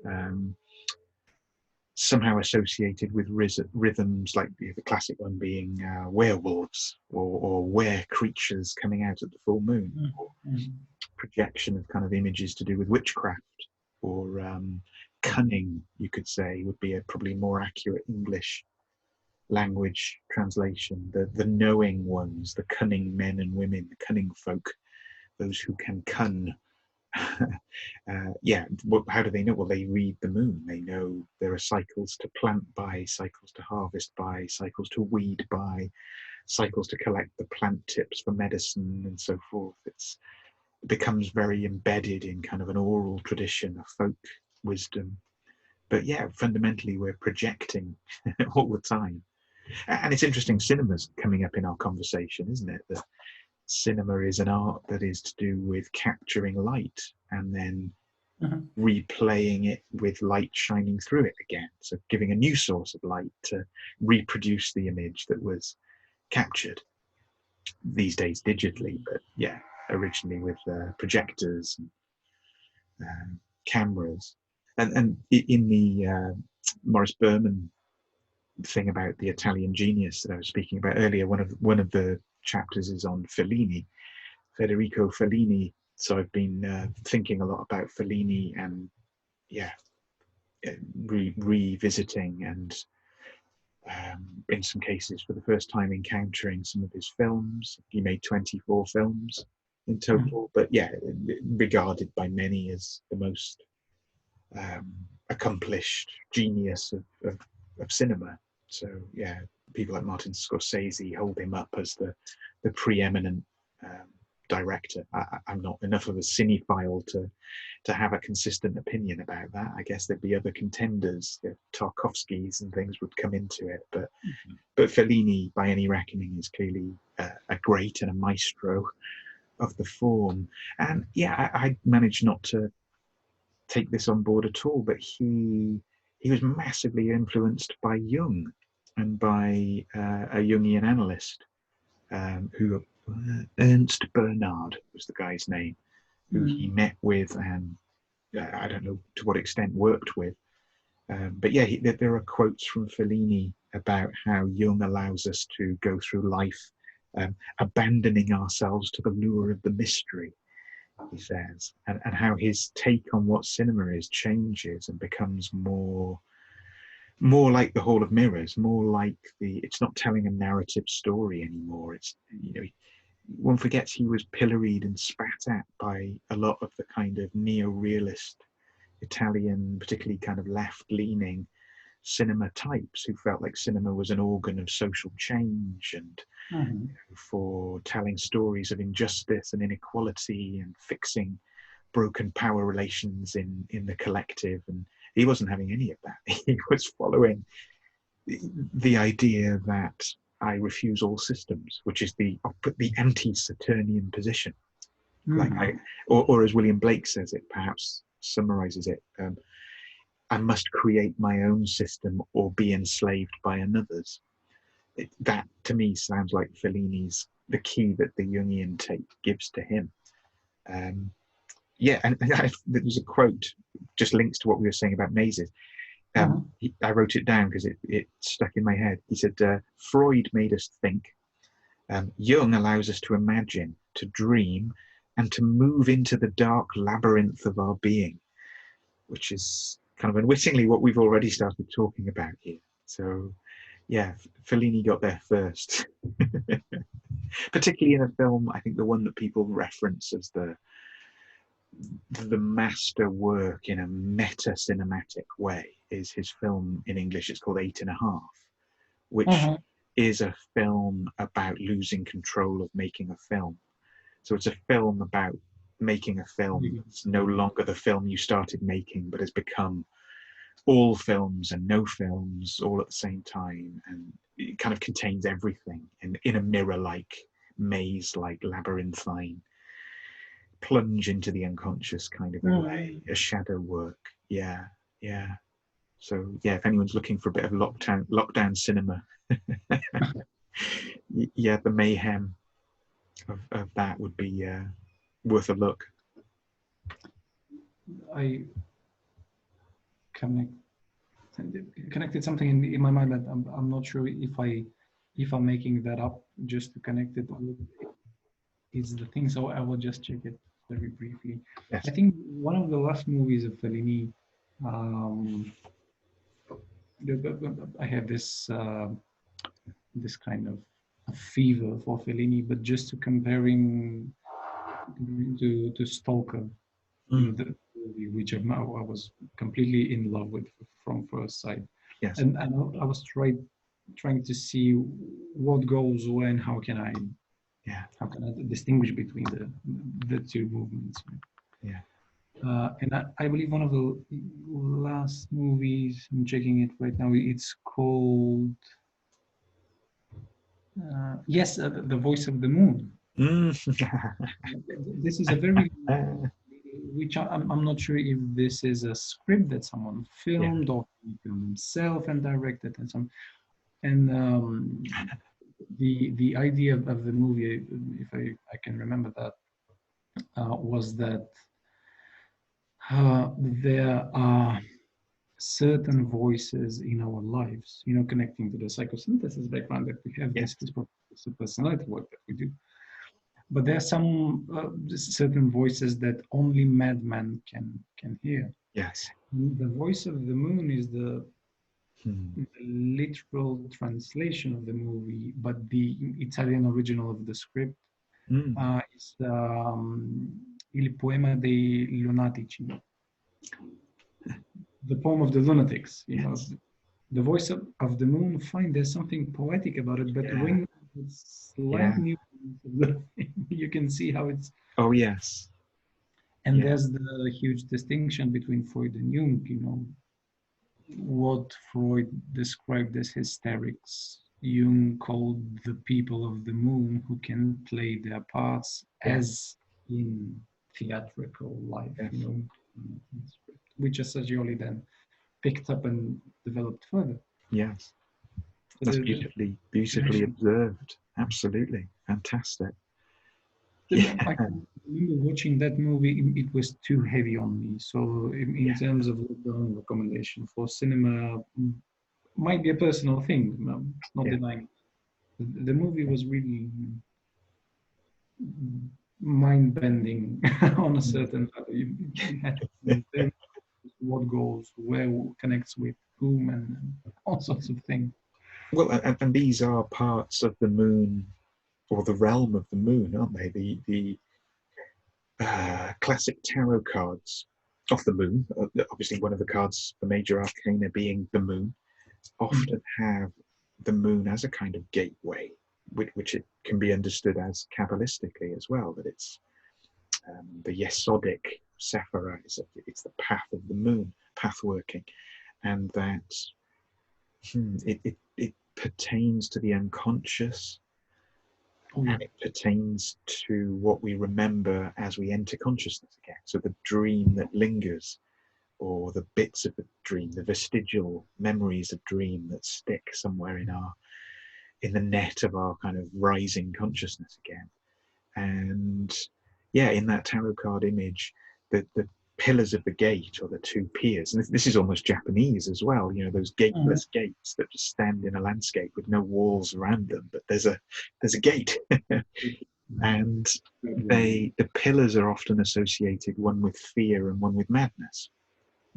somehow associated with rhythms, like the classic one being werewolves or were creatures coming out at the full moon, or projection of kind of images to do with witchcraft or cunning, you could say, would be a probably more accurate English language translation. The knowing ones, the cunning men and women, the cunning folk, those who can cun. How do they know? Well, they read the moon. They know there are cycles to plant by, cycles to harvest by, cycles to weed by, cycles to collect the plant tips for medicine and so forth. It becomes very embedded in kind of an oral tradition, a folk wisdom. But yeah, fundamentally we're projecting all the time. And it's interesting, cinema's coming up in our conversation, isn't it? That cinema is an art that is to do with capturing light and then replaying it with light shining through it again. So giving a new source of light to reproduce the image that was captured, these days digitally, but originally with projectors and cameras. And in the Maurice Berman thing about the Italian genius that I was speaking about earlier, one of the chapters is on Fellini, Federico Fellini. So I've been thinking a lot about Fellini and revisiting and in some cases for the first time encountering some of his films. He made 24 films in total, but regarded by many as the most accomplished genius of cinema. So people like Martin Scorsese hold him up as the preeminent director. I'm not enough of a cinephile to have a consistent opinion about that. I guess there'd be other contenders. The Tarkovskys and things would come into it, but Fellini, by any reckoning, is clearly a great and a maestro of the form. And yeah, I managed not to take this on board at all, but he was massively influenced by Jung and by a Jungian analyst who Ernst Bernard was the guy's name, who he met with and I don't know to what extent worked with. But yeah, there are quotes from Fellini about how Jung allows us to go through life abandoning ourselves to the lure of the mystery, he says, and how his take on what cinema is changes and becomes more like the Hall of Mirrors, more like it's not telling a narrative story anymore. It's, one forgets he was pilloried and spat at by a lot of the kind of neo-realist Italian, particularly kind of left-leaning cinema types who felt like cinema was an organ of social change and for telling stories of injustice and inequality and fixing broken power relations in the collective. And he wasn't having any of that. He was following the idea that I refuse all systems, which is the anti-Saturnian position. Or as William Blake says it, perhaps summarizes it, I must create my own system or be enslaved by another's. That to me sounds like Fellini's the key that the Jungian take gives to him. And there's a quote just links to what we were saying about mazes. I wrote it down because it stuck in my head. He said, Freud made us think. Jung allows us to imagine, to dream, and to move into the dark labyrinth of our being, which is kind of unwittingly what we've already started talking about here. So, yeah, Fellini got there first. Particularly in a film, I think the one that people reference as the master work in a meta-cinematic way is his film in English. It's called 8½, which is a film about losing control of making a film. So it's a film about making a film. It's no longer the film you started making, but has become all films and no films all at the same time, and it kind of contains everything in a mirror-like, maze-like, labyrinthine plunge into the unconscious kind of a way, a shadow work. Yeah. So yeah, if anyone's looking for a bit of lockdown cinema, yeah, the mayhem of that would be worth a look. I connected something in my mind that I'm not sure if I'm making that up just to connect it is the thing. So I will just check it very briefly. Yes. I think one of the last movies of Fellini, I have this kind of a fever for Fellini, but just to compare him to Stalker, in the movie, which I was completely in love with from first sight. Yes. And I was trying to see what goes when, how can I distinguish between the two movements. Yeah. And I believe one of the last movies, I'm checking it right now, it's called The Voice of the Moon. This is a very which I'm not sure if this is a script that someone filmed or he filmed himself and directed and the idea of the movie, if I can remember that, was that there are certain voices in our lives, connecting to the psychosynthesis background that we have, this personality work that we do. But there are some certain voices that only madmen can hear. Yes. The voice of the moon is the literal translation of the movie, but the Italian original of the script is Il poema dei lunatici, the poem of the lunatics. The voice of the moon. Fine, there's something poetic about it, but when it's slight You can see how it's. Oh yes. And Yeah. there's the huge distinction between Freud and Jung. You know, what Freud described as hysterics, Jung called the people of the moon who can play their parts Yeah. as in theatrical life, Yes. you know, which Assagioli then picked up and developed further. Yes. So That's beautifully observed. Absolutely. Fantastic. Yeah. I can remember watching that movie, it was too heavy on me. So in terms of recommendation for cinema, might be a personal thing, not denying. The movie was really mind-bending on a certain level. You had to think very what goes, where connects with whom, and all sorts of things. Well, and these are parts of the moon, or the realm of the moon, aren't they? The classic tarot cards of the moon, obviously one of the cards, the major arcana being the moon, often have the moon as a kind of gateway, which it can be understood as Kabbalistically as well, that it's the Yesodic Sephira, it's the path of the moon, path working, and that it pertains to the unconscious, and it pertains to what we remember as we enter consciousness again. So the dream that lingers, or the bits of the dream, the vestigial memories of dream that stick somewhere in the net of our kind of rising consciousness again. And yeah, in that tarot card image, the pillars of the gate, or the two piers, and this is almost Japanese as well, you know, those gateless gates that just stand in a landscape with no walls around them, but there's a gate. And the pillars are often associated, one with fear and one with madness,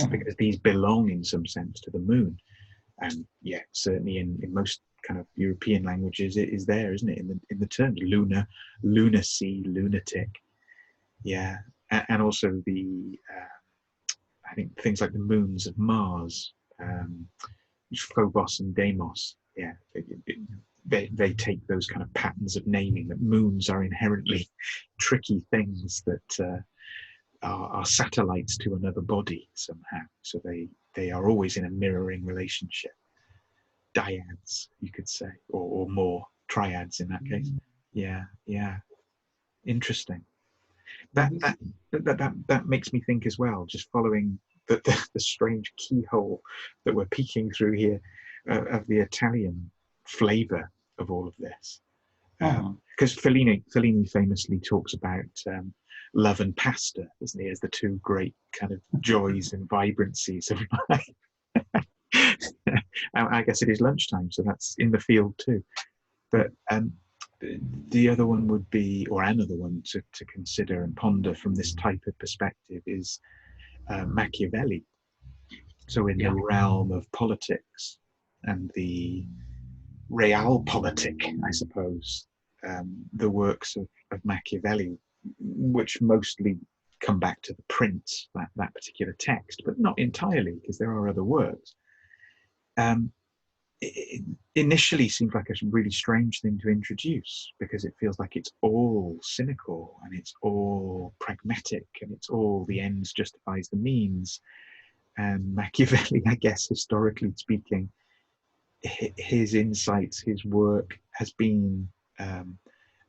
because these belong in some sense to the moon. And yeah, certainly in most kind of European languages, it is there, isn't it? In the terms lunacy, lunatic, yeah, and also the I think things like the moons of Mars, Phobos and Deimos. Yeah, they take those kind of patterns of naming, that moons are inherently tricky things that are satellites to another body somehow. So they are always in a mirroring relationship. Dyads, you could say, or more, triads in that case. Yeah, yeah. Interesting. That makes me think as well, just following the strange keyhole that we're peeking through here, of the Italian flavor of all of this. Because Fellini famously talks about love and pasta, doesn't he, as the two great kind of joys and vibrancies of life. I guess it is lunchtime, so that's in the field too. But the other one would be, or another one to consider and ponder from this type of perspective, is Machiavelli. So in the realm of politics and the realpolitik, I suppose, the works of Machiavelli, which mostly come back to the Prince, that particular text, but not entirely, because there are other works. It initially seems like a really strange thing to introduce, because it feels like it's all cynical and it's all pragmatic and it's all the ends justifies the means. And Machiavelli, I guess, historically speaking, his insights, his work has been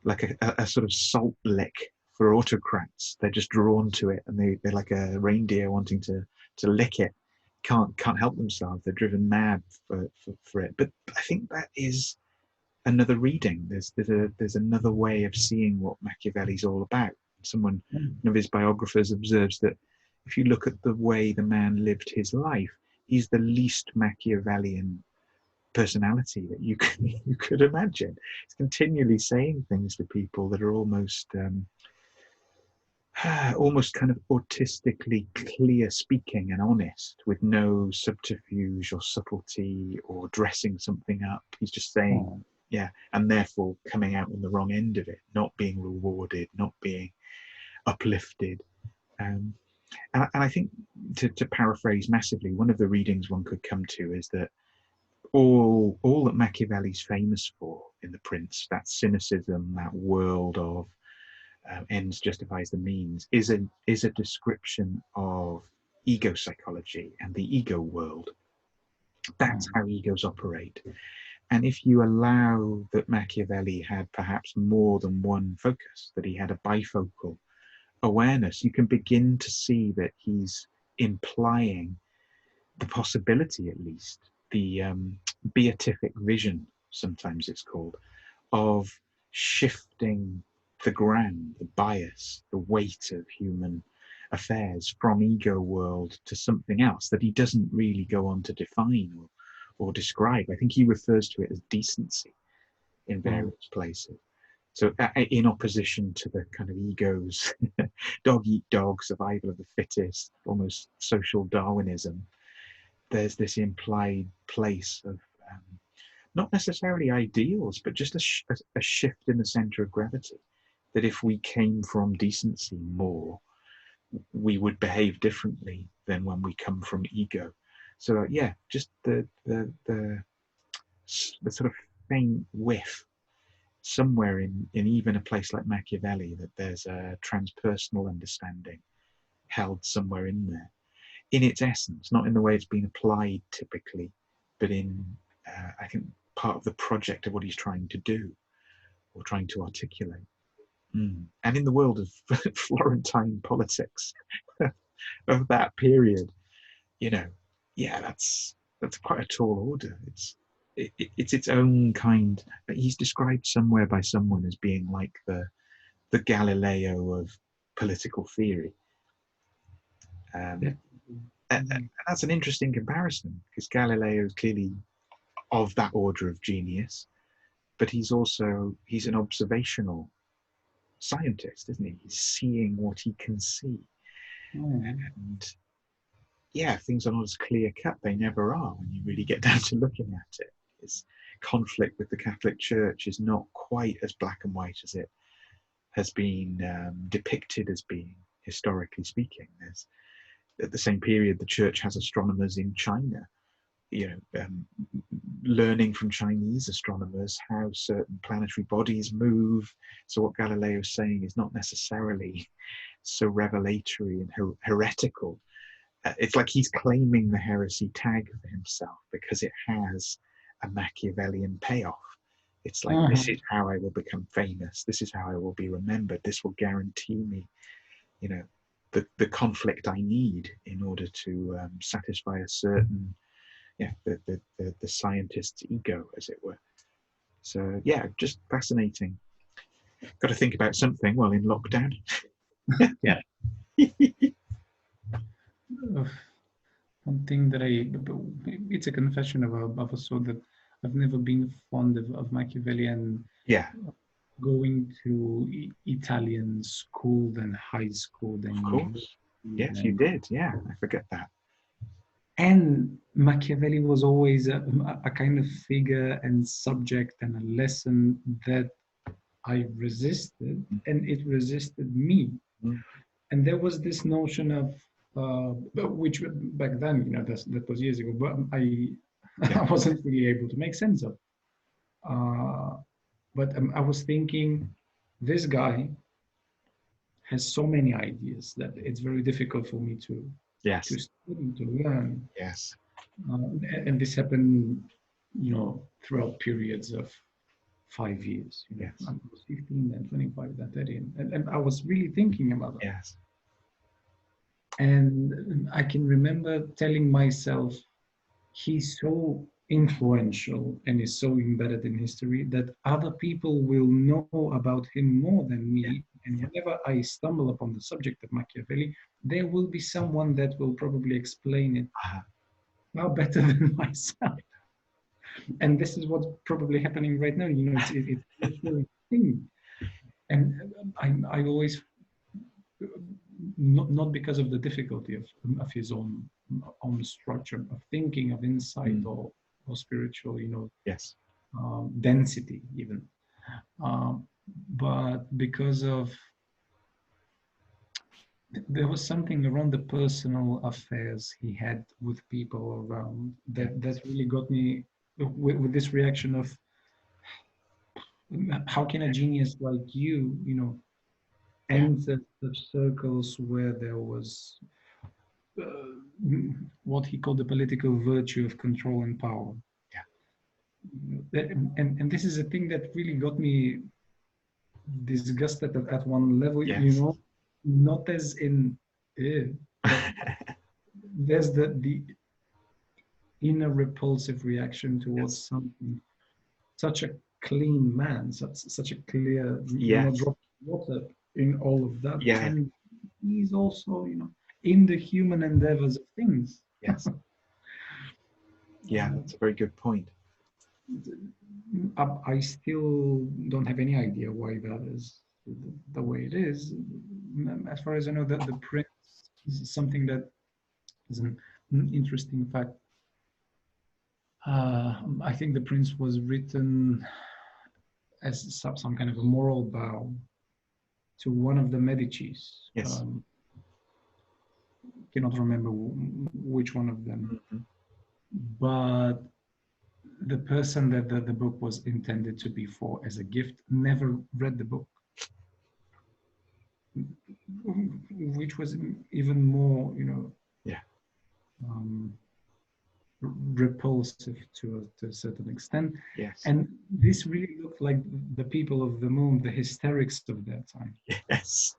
like a sort of salt lick for autocrats. They're just drawn to it, and they're like a reindeer wanting to lick it. Can't help themselves. They're driven mad for it. But I think that is another reading. There's another way of seeing what Machiavelli's all about. One of his biographers observes that if you look at the way the man lived his life, he's the least Machiavellian personality that you could imagine. He's continually saying things to people that are almost kind of autistically clear speaking and honest, with no subterfuge or subtlety or dressing something up. He's just saying, yeah, and therefore coming out on the wrong end of it, not being rewarded, not being uplifted. And I think, to paraphrase massively, one of the readings one could come to is that all that Machiavelli's famous for in The Prince, that cynicism, that world of ends justifies the means, is a description of ego psychology and the ego world. That's how egos operate. And if you allow that Machiavelli had perhaps more than one focus, that he had a bifocal awareness, you can begin to see that he's implying the possibility, at least, the beatific vision, sometimes it's called, of shifting the ground, the bias, the weight of human affairs from ego world to something else that he doesn't really go on to define or describe. I think he refers to it as decency in various places. So in opposition to the kind of egos, dog eat dog, survival of the fittest, almost social Darwinism, there's this implied place of not necessarily ideals, but just a shift in the center of gravity. That if we came from decency more, we would behave differently than when we come from ego. So yeah, just the sort of faint whiff somewhere in even a place like Machiavelli that there's a transpersonal understanding held somewhere in there, in its essence, not in the way it's been applied typically, but in I think part of the project of what he's trying to do or trying to articulate. And in the world of Florentine politics of that period, you know, yeah, that's quite a tall order. It's its own kind. He's described somewhere by someone as being like the Galileo of political theory. And that's an interesting comparison, because Galileo is clearly of that order of genius, but he's an observational scientist, isn't he? He's seeing what he can see. And yeah, things are not as clear cut. They never are when you really get down to looking at it. His conflict with the Catholic Church is not quite as black and white as it has been depicted as being, historically speaking. There's, at the same period, the church has astronomers in China, learning from Chinese astronomers how certain planetary bodies move. So what Galileo is saying is not necessarily so revelatory and heretical. It's like he's claiming the heresy tag for himself because it has a Machiavellian payoff. It's like, this is how I will become famous. This is how I will be remembered. This will guarantee me, the conflict I need in order to satisfy a certain, the scientist's ego, as it were. So yeah, just fascinating. Got to think about something while in lockdown. Yeah. One thing that it's a confession of a sort that I've never been fond of Machiavelli, and going to Italian school and high school. Then, of course. Yes, you did. Yeah, I forget that. And Machiavelli was always a kind of figure and subject and a lesson that I resisted, and it resisted me. And there was this notion of, which back then, that was years ago, but I wasn't really able to make sense of. But I was thinking, this guy has so many ideas that it's very difficult for me to study, to learn. Yes. And this happened, throughout periods of 5 years. Yes. I was 15, then 25, then 30, and I was really thinking about it. Yes. And I can remember telling myself, he's so influential and is so embedded in history that other people will know about him more than me. And whenever I stumble upon the subject of Machiavelli, there will be someone that will probably explain it far better than myself. And this is what's probably happening right now. It's a thing. And I always, not because of the difficulty of his own structure of thinking, of insight, or spiritual, density even, but because of there was something around the personal affairs he had with people around that really got me with this reaction of how can a genius like you, enter such circles where there was what he called the political virtue of control and power. And this is a thing that really got me disgusted at one level, not as in, but there's the inner repulsive reaction towards something, such a clean man, such a clear, not drop of water in all of that. And he's also, in the human endeavors of things. Yes. Yeah, that's a very good point. I still don't have any idea why that is the way it is. As far as I know, that the Prince is something that is an interesting fact. I think the Prince was written as some kind of a moral vow to one of the Medicis. Yes. Cannot remember which one of them, but the person that the book was intended to be for as a gift never read the book, which was even more, repulsive to a certain extent. Yes. And this really looked like the people of the moon, the hysterics of their time. Yes.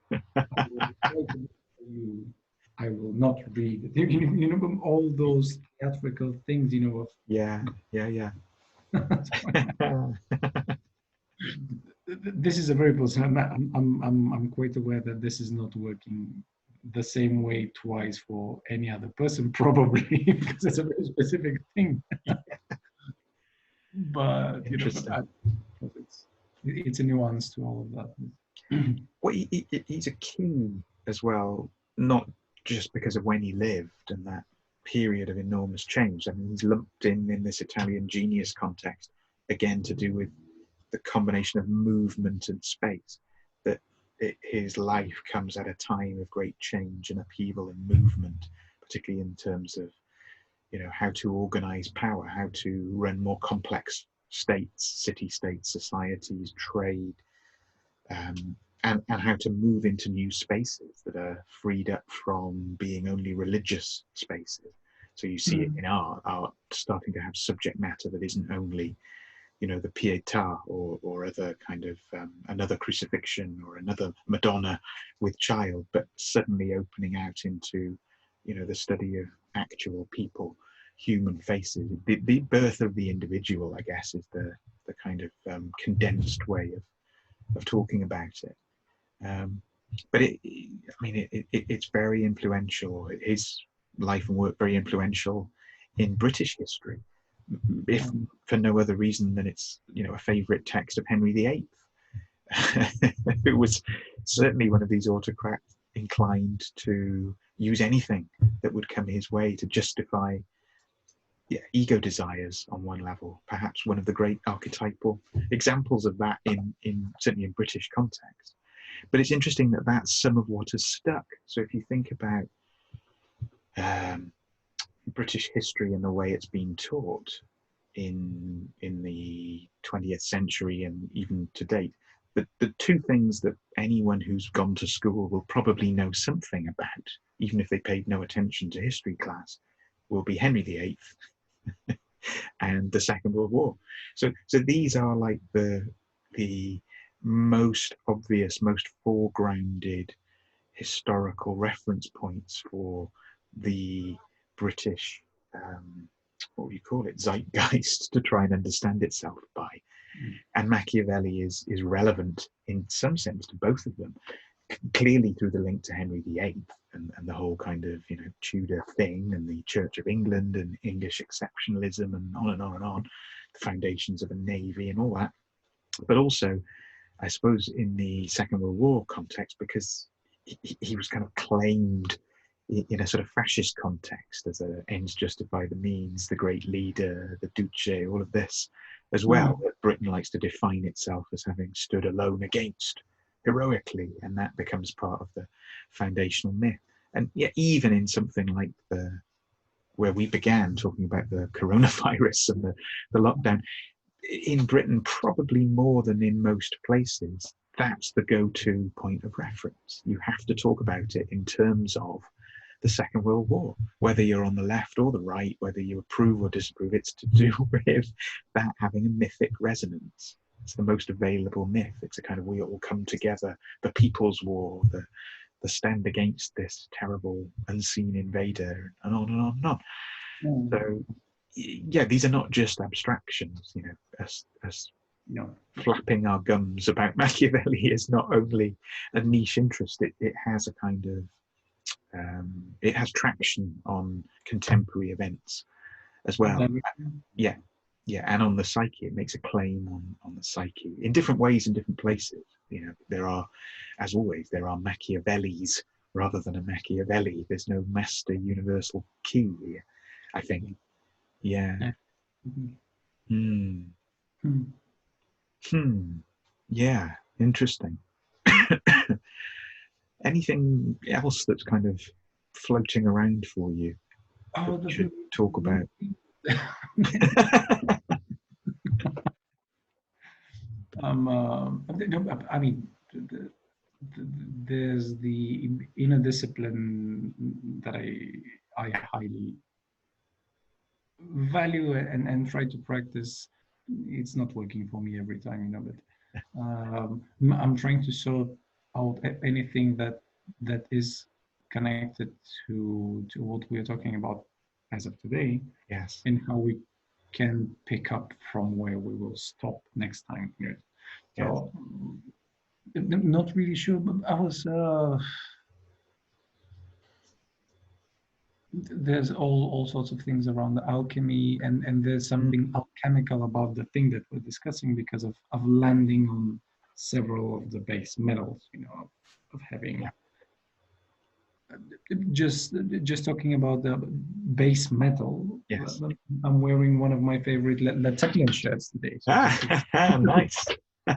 I will not read it. All those theatrical things, of Yeah. This is a very personal. I'm quite aware that this is not working the same way twice for any other person, probably, because it's a very specific thing. But it's a nuance to all of that. Well, he's a king as well, not just because of when he lived and that period of enormous change. I mean, he's lumped in this Italian genius context, again, to do with the combination of movement and space, that his life comes at a time of great change and upheaval and movement, particularly in terms of, how to organize power, how to run more complex states, city-states, societies, trade, and how to move into new spaces that are freed up from being only religious spaces. So you see it in art starting to have subject matter that isn't only, the Pietà or other kind of another crucifixion or another Madonna with child, but suddenly opening out into, the study of actual people, human faces. The birth of the individual, I guess, is the kind of condensed way of talking about it. But it's very influential. His life and work very influential in British history, if for no other reason than it's a favourite text of Henry VIII, who was certainly one of these autocrats inclined to use anything that would come his way to justify ego desires on one level. Perhaps one of the great archetypal examples of that in certainly in British context. But it's interesting that that's some of what has stuck. So if you think about British history and the way it's been taught in the 20th century and even to date, the two things that anyone who's gone to school will probably know something about, even if they paid no attention to history class, will be Henry VIII and the Second World War. So these are like the most obvious, most foregrounded historical reference points for the British, what do you call it, zeitgeist, to try and understand itself by. And Machiavelli is relevant in some sense to both of them, clearly through the link to Henry VIII and the whole kind of Tudor thing and the Church of England and English exceptionalism and on and on and on, the foundations of a navy and all that. But also, I suppose, in the Second World War context, because he was kind of claimed in a sort of fascist context as a ends justify the means, the great leader, the Duce, all of this as well, that Britain likes to define itself as having stood alone against heroically, and that becomes part of the foundational myth. And yet even in something like the where we began talking about the coronavirus and the lockdown, in Britain, probably more than in most places, that's the go-to point of reference. You have to talk about it in terms of the Second World War, whether you're on the left or the right, whether you approve or disapprove. It's to do with that having a mythic resonance. It's the most available myth. It's a kind of, we all come together, the People's War, the stand against this terrible unseen invader, and on and on and on. So yeah, these are not just abstractions. You know, us flapping our gums about Machiavelli is not only a niche interest. It has a kind of it has traction on contemporary events as well. Yeah, and on the psyche, it makes a claim on the psyche in different ways in different places. You know, there are, as always, there are Machiavellis rather than a Machiavelli. There's no master universal key here, I think. Yeah. Yeah, interesting. Anything else that's kind of floating around for you that we should talk about? I mean, there's the inner discipline that I highly value and try to practice. It's not working for me every time, but I'm trying to sort out anything that is connected to what we're talking about as of today. Yes. And how we can pick up from where we will stop next time. So not really sure, but I was there's all sorts of things around the alchemy, and there's something alchemical about the thing that we're discussing because of landing on several of the base metals, of having just talking about the base metal. Yes. I'm wearing one of my favorite Led Zeppelin shirts today. So nice.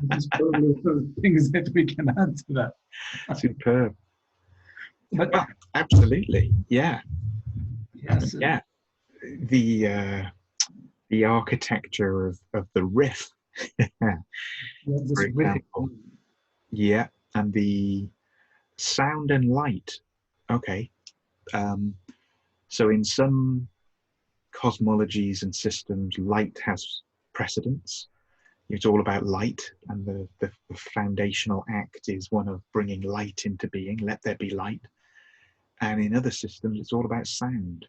This is probably one of the things that we can add to that. Superb. But well, absolutely, yeah. Yes. Yeah. The architecture of the riff, for example. Yeah, and the sound and light. Okay. So in some cosmologies and systems, light has precedence. It's all about light, and the foundational act is one of bringing light into being. Let there be light. And in other systems, it's all about sound.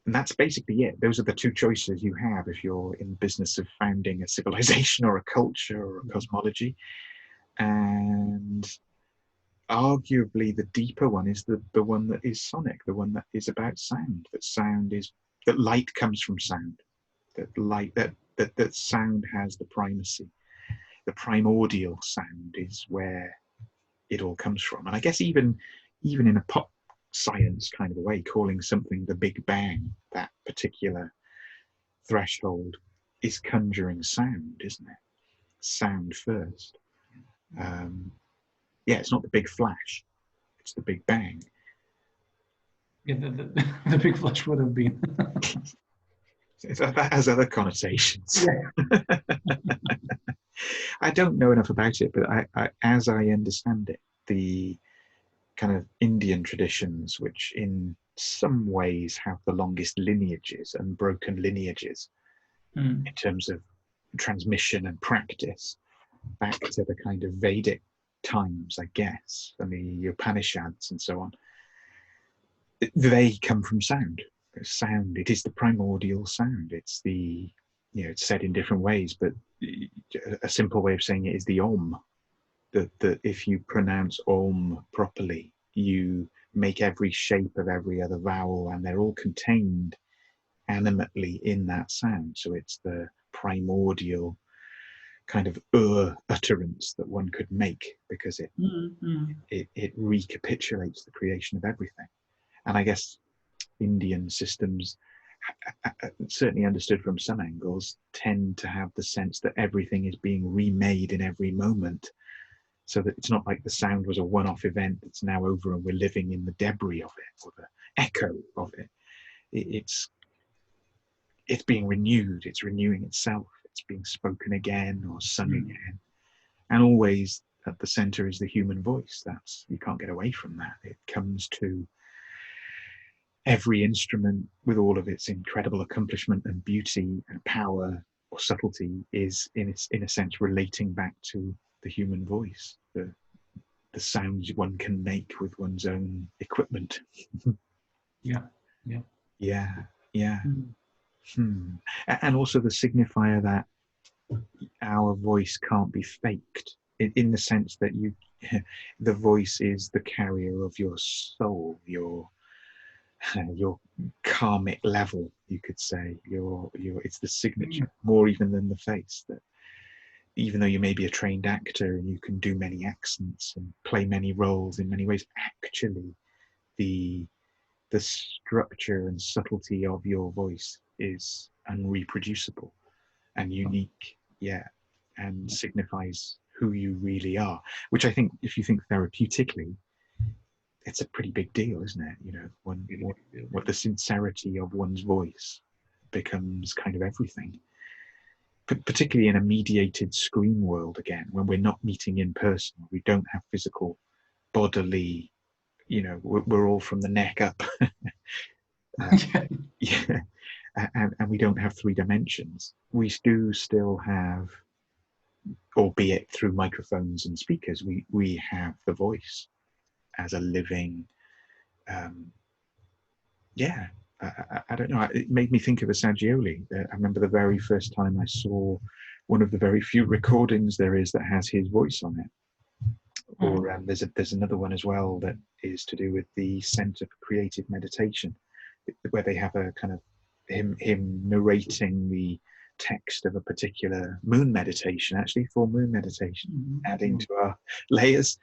And that's basically it. Those are the two choices you have if you're in the business of founding a civilization or a culture or a cosmology. And arguably the deeper one is the one that is sonic, the one that is about sound. That light comes from sound. That sound has the primacy. The primordial sound is where it all comes from. And I guess even in a pop science kind of a way, calling something the Big Bang, that particular threshold, is conjuring sound, isn't it? Sound first. Yeah, it's not the big flash, it's the Big Bang. Yeah, the big flash would have been. That has other connotations. Yeah. I don't know enough about it, but I as I understand it, the kind of Indian traditions, which in some ways have the longest lineages and broken lineages in terms of transmission and practice, back to the kind of Vedic times, I guess, and the Upanishads and so on. They come from sound. Sound, it is the primordial sound. It's the, it's said in different ways, but a simple way of saying it is the Om. That if you pronounce Om properly, you make every shape of every other vowel, and they're all contained animately in that sound. So it's the primordial kind of utterance that one could make, because it recapitulates the creation of everything. And I guess Indian systems, certainly understood from some angles, tend to have the sense that everything is being remade in every moment, so that it's not like the sound was a one-off event that's now over and we're living in the debris of it or the echo of it. it's being renewed, it's renewing itself, it's being spoken again or sung again. And always at the center is the human voice. You can't get away from that. It comes to every instrument with all of its incredible accomplishment and beauty and power or subtlety is in a sense relating back to the human voice, the sounds one can make with one's own equipment. Yeah. And also the signifier that our voice can't be faked, in the sense that the voice is the carrier of your soul, your karmic level, you could say. It's the signature, more even than the face. That even though you may be a trained actor and you can do many accents and play many roles in many ways, actually the structure and subtlety of your voice is unreproducible and unique, and signifies who you really are, which I think, if you think therapeutically, it's a pretty big deal, isn't it? You know, what the sincerity of one's voice becomes kind of everything, particularly in a mediated screen world, again, when we're not meeting in person, we don't have physical bodily, you know, we're all from the neck up. And we don't have 3 dimensions. We do still have, albeit through microphones and speakers, we have the voice as a living, I don't know, it made me think of Assagioli. I remember the very first time I saw one of the very few recordings there is that has his voice on it. Or there's another one as well that is to do with the Center for Creative Meditation, where they have a kind of him narrating the text of a particular moon meditation, actually full moon meditation, adding to our layers.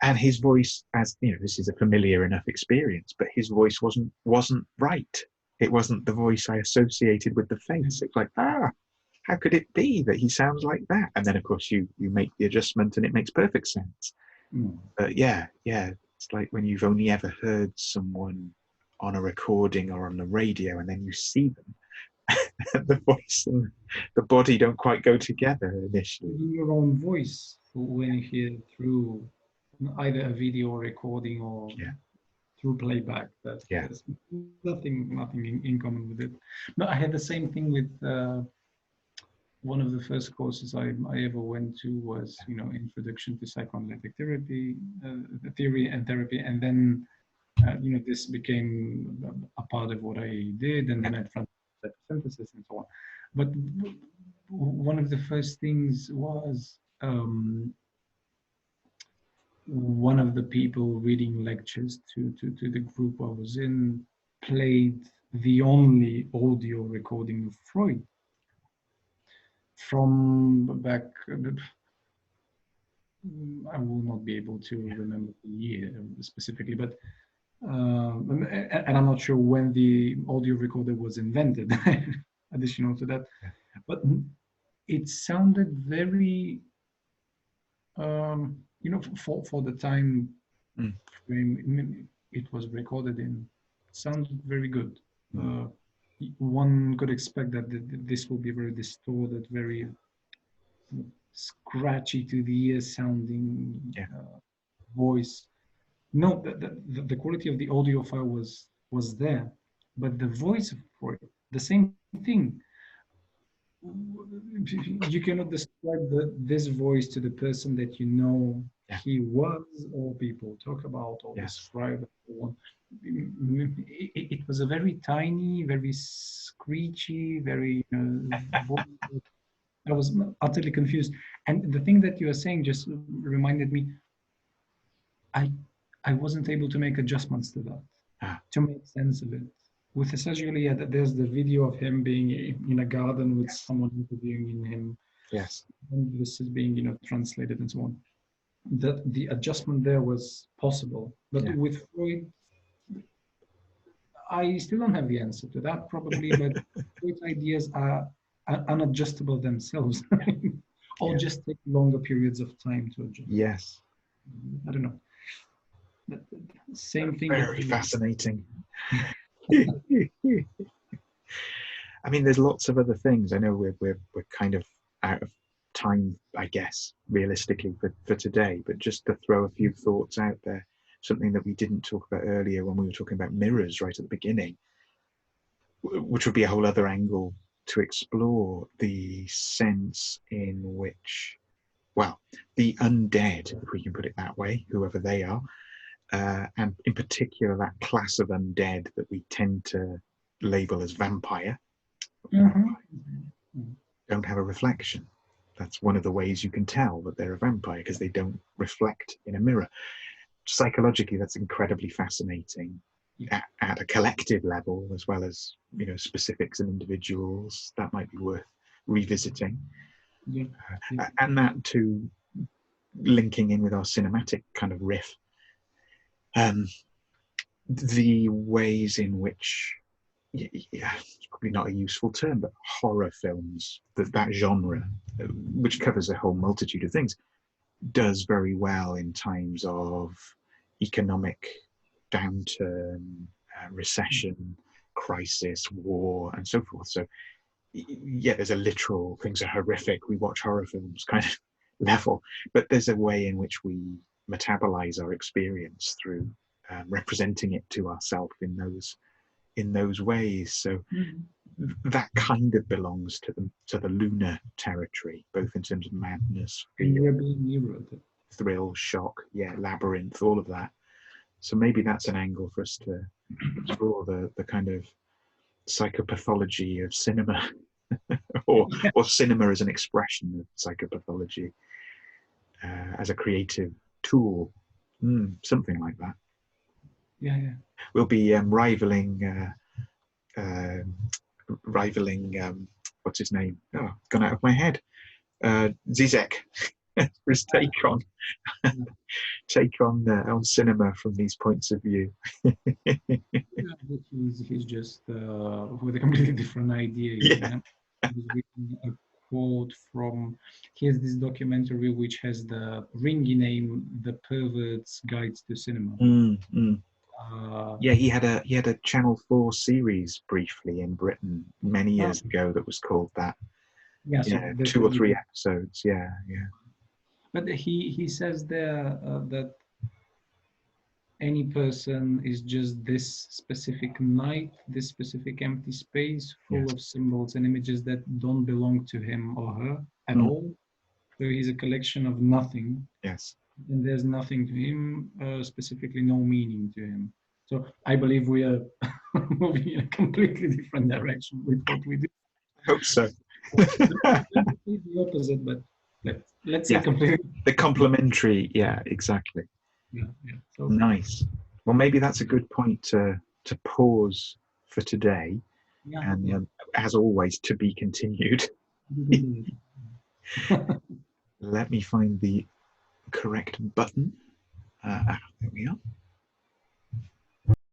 And his voice, as you know, this is a familiar enough experience, but his voice wasn't right. It wasn't the voice I associated with the face. It's like, how could it be that he sounds like that? And then of course you make the adjustment and it makes perfect sense. But it's like when you've only ever heard someone on a recording or on the radio, and then you see them, the voice and the body don't quite go together initially. Your own voice, when you hear through either a video recording or through playback, there's nothing in common with it. No, I had the same thing with one of the first courses I ever went to was, you know, Introduction to Psychoanalytic Therapy, Theory and Therapy, and then you know, this became a part of what I did, and then I translated synthesis and so on. But one of the first things was one of the people reading lectures to the group I was in played the only audio recording of Freud from back, I will not be able to remember the year specifically, but and I'm not sure when the audio recorder was invented, additional to that, but it sounded very, you know, for the time frame it was recorded in, sounded very good. One could expect that this will be very distorted, very scratchy to the ear sounding voice. No, the quality of the audio file was there, but the voice of Freud, the same thing. You cannot describe this voice to the person that you know he was, or people talk about or describe. It was a very tiny, very screechy, very voice. I was utterly confused. And the thing that you were saying just reminded me, I wasn't able to make adjustments to that, to make sense of it. With Assagioli, there's the video of him being in a garden with someone interviewing him. Yes. And this is being, you know, translated and so on. That the adjustment there was possible. But with Freud, I still don't have the answer to that, probably, but Freud's ideas are unadjustable themselves, or just take longer periods of time to adjust. Yes. I don't know. Same thing. Very fascinating. I mean, there's lots of other things. I know we're kind of out of time, I guess, realistically for today. But just to throw a few thoughts out there, something that we didn't talk about earlier when we were talking about mirrors right at the beginning, which would be a whole other angle to explore, the sense in which, well, the undead, if we can put it that way, whoever they are, and in particular that class of undead that we tend to label as vampire, don't have a reflection. That's one of the ways you can tell that they're a vampire, because they don't reflect in a mirror. Psychologically, that's incredibly fascinating at a collective level, as well as, you know, specifics and individuals. That might be worth revisiting. And that too, linking in with our cinematic kind of riff, the ways in which, yeah, it's probably not a useful term, but horror films, that genre, which covers a whole multitude of things, does very well in times of economic downturn, recession, crisis, war, and so forth. So yeah, there's a literal, things are horrific, we watch horror films kind of level, but there's a way in which we metabolize our experience through representing it to ourselves in those ways. So that kind of belongs to the lunar territory, both in terms of madness, fear, thrill, shock, yeah, labyrinth, all of that. So maybe that's an angle for us to explore, the kind of psychopathology of cinema, or cinema as an expression of psychopathology, as a creative tool, something like that. We'll be rivaling what's his name? Oh, gone out of my head. Zizek for his take on cinema from these points of view. He's just with a completely different idea. Yeah. He's reading a quote from, he has this documentary which has the ringy name "The Pervert's Guide to Cinema." Yeah, he had a Channel 4 series briefly in Britain many years ago that was called that. Yeah, so 2 or 3 episodes. Yeah. But he says there that any person is just this specific night, this specific empty space full of symbols and images that don't belong to him or her at all. So he's a collection of nothing. Yes. And there's nothing to him, specifically no meaning to him. So I believe we are moving in a completely different direction with what we do. I hope so. The opposite, but let's say completely. The complementary, yeah, exactly. Yeah. So, nice. Well, maybe that's a good point to pause for today. And as always, to be continued. Let me find the correct button. There we are.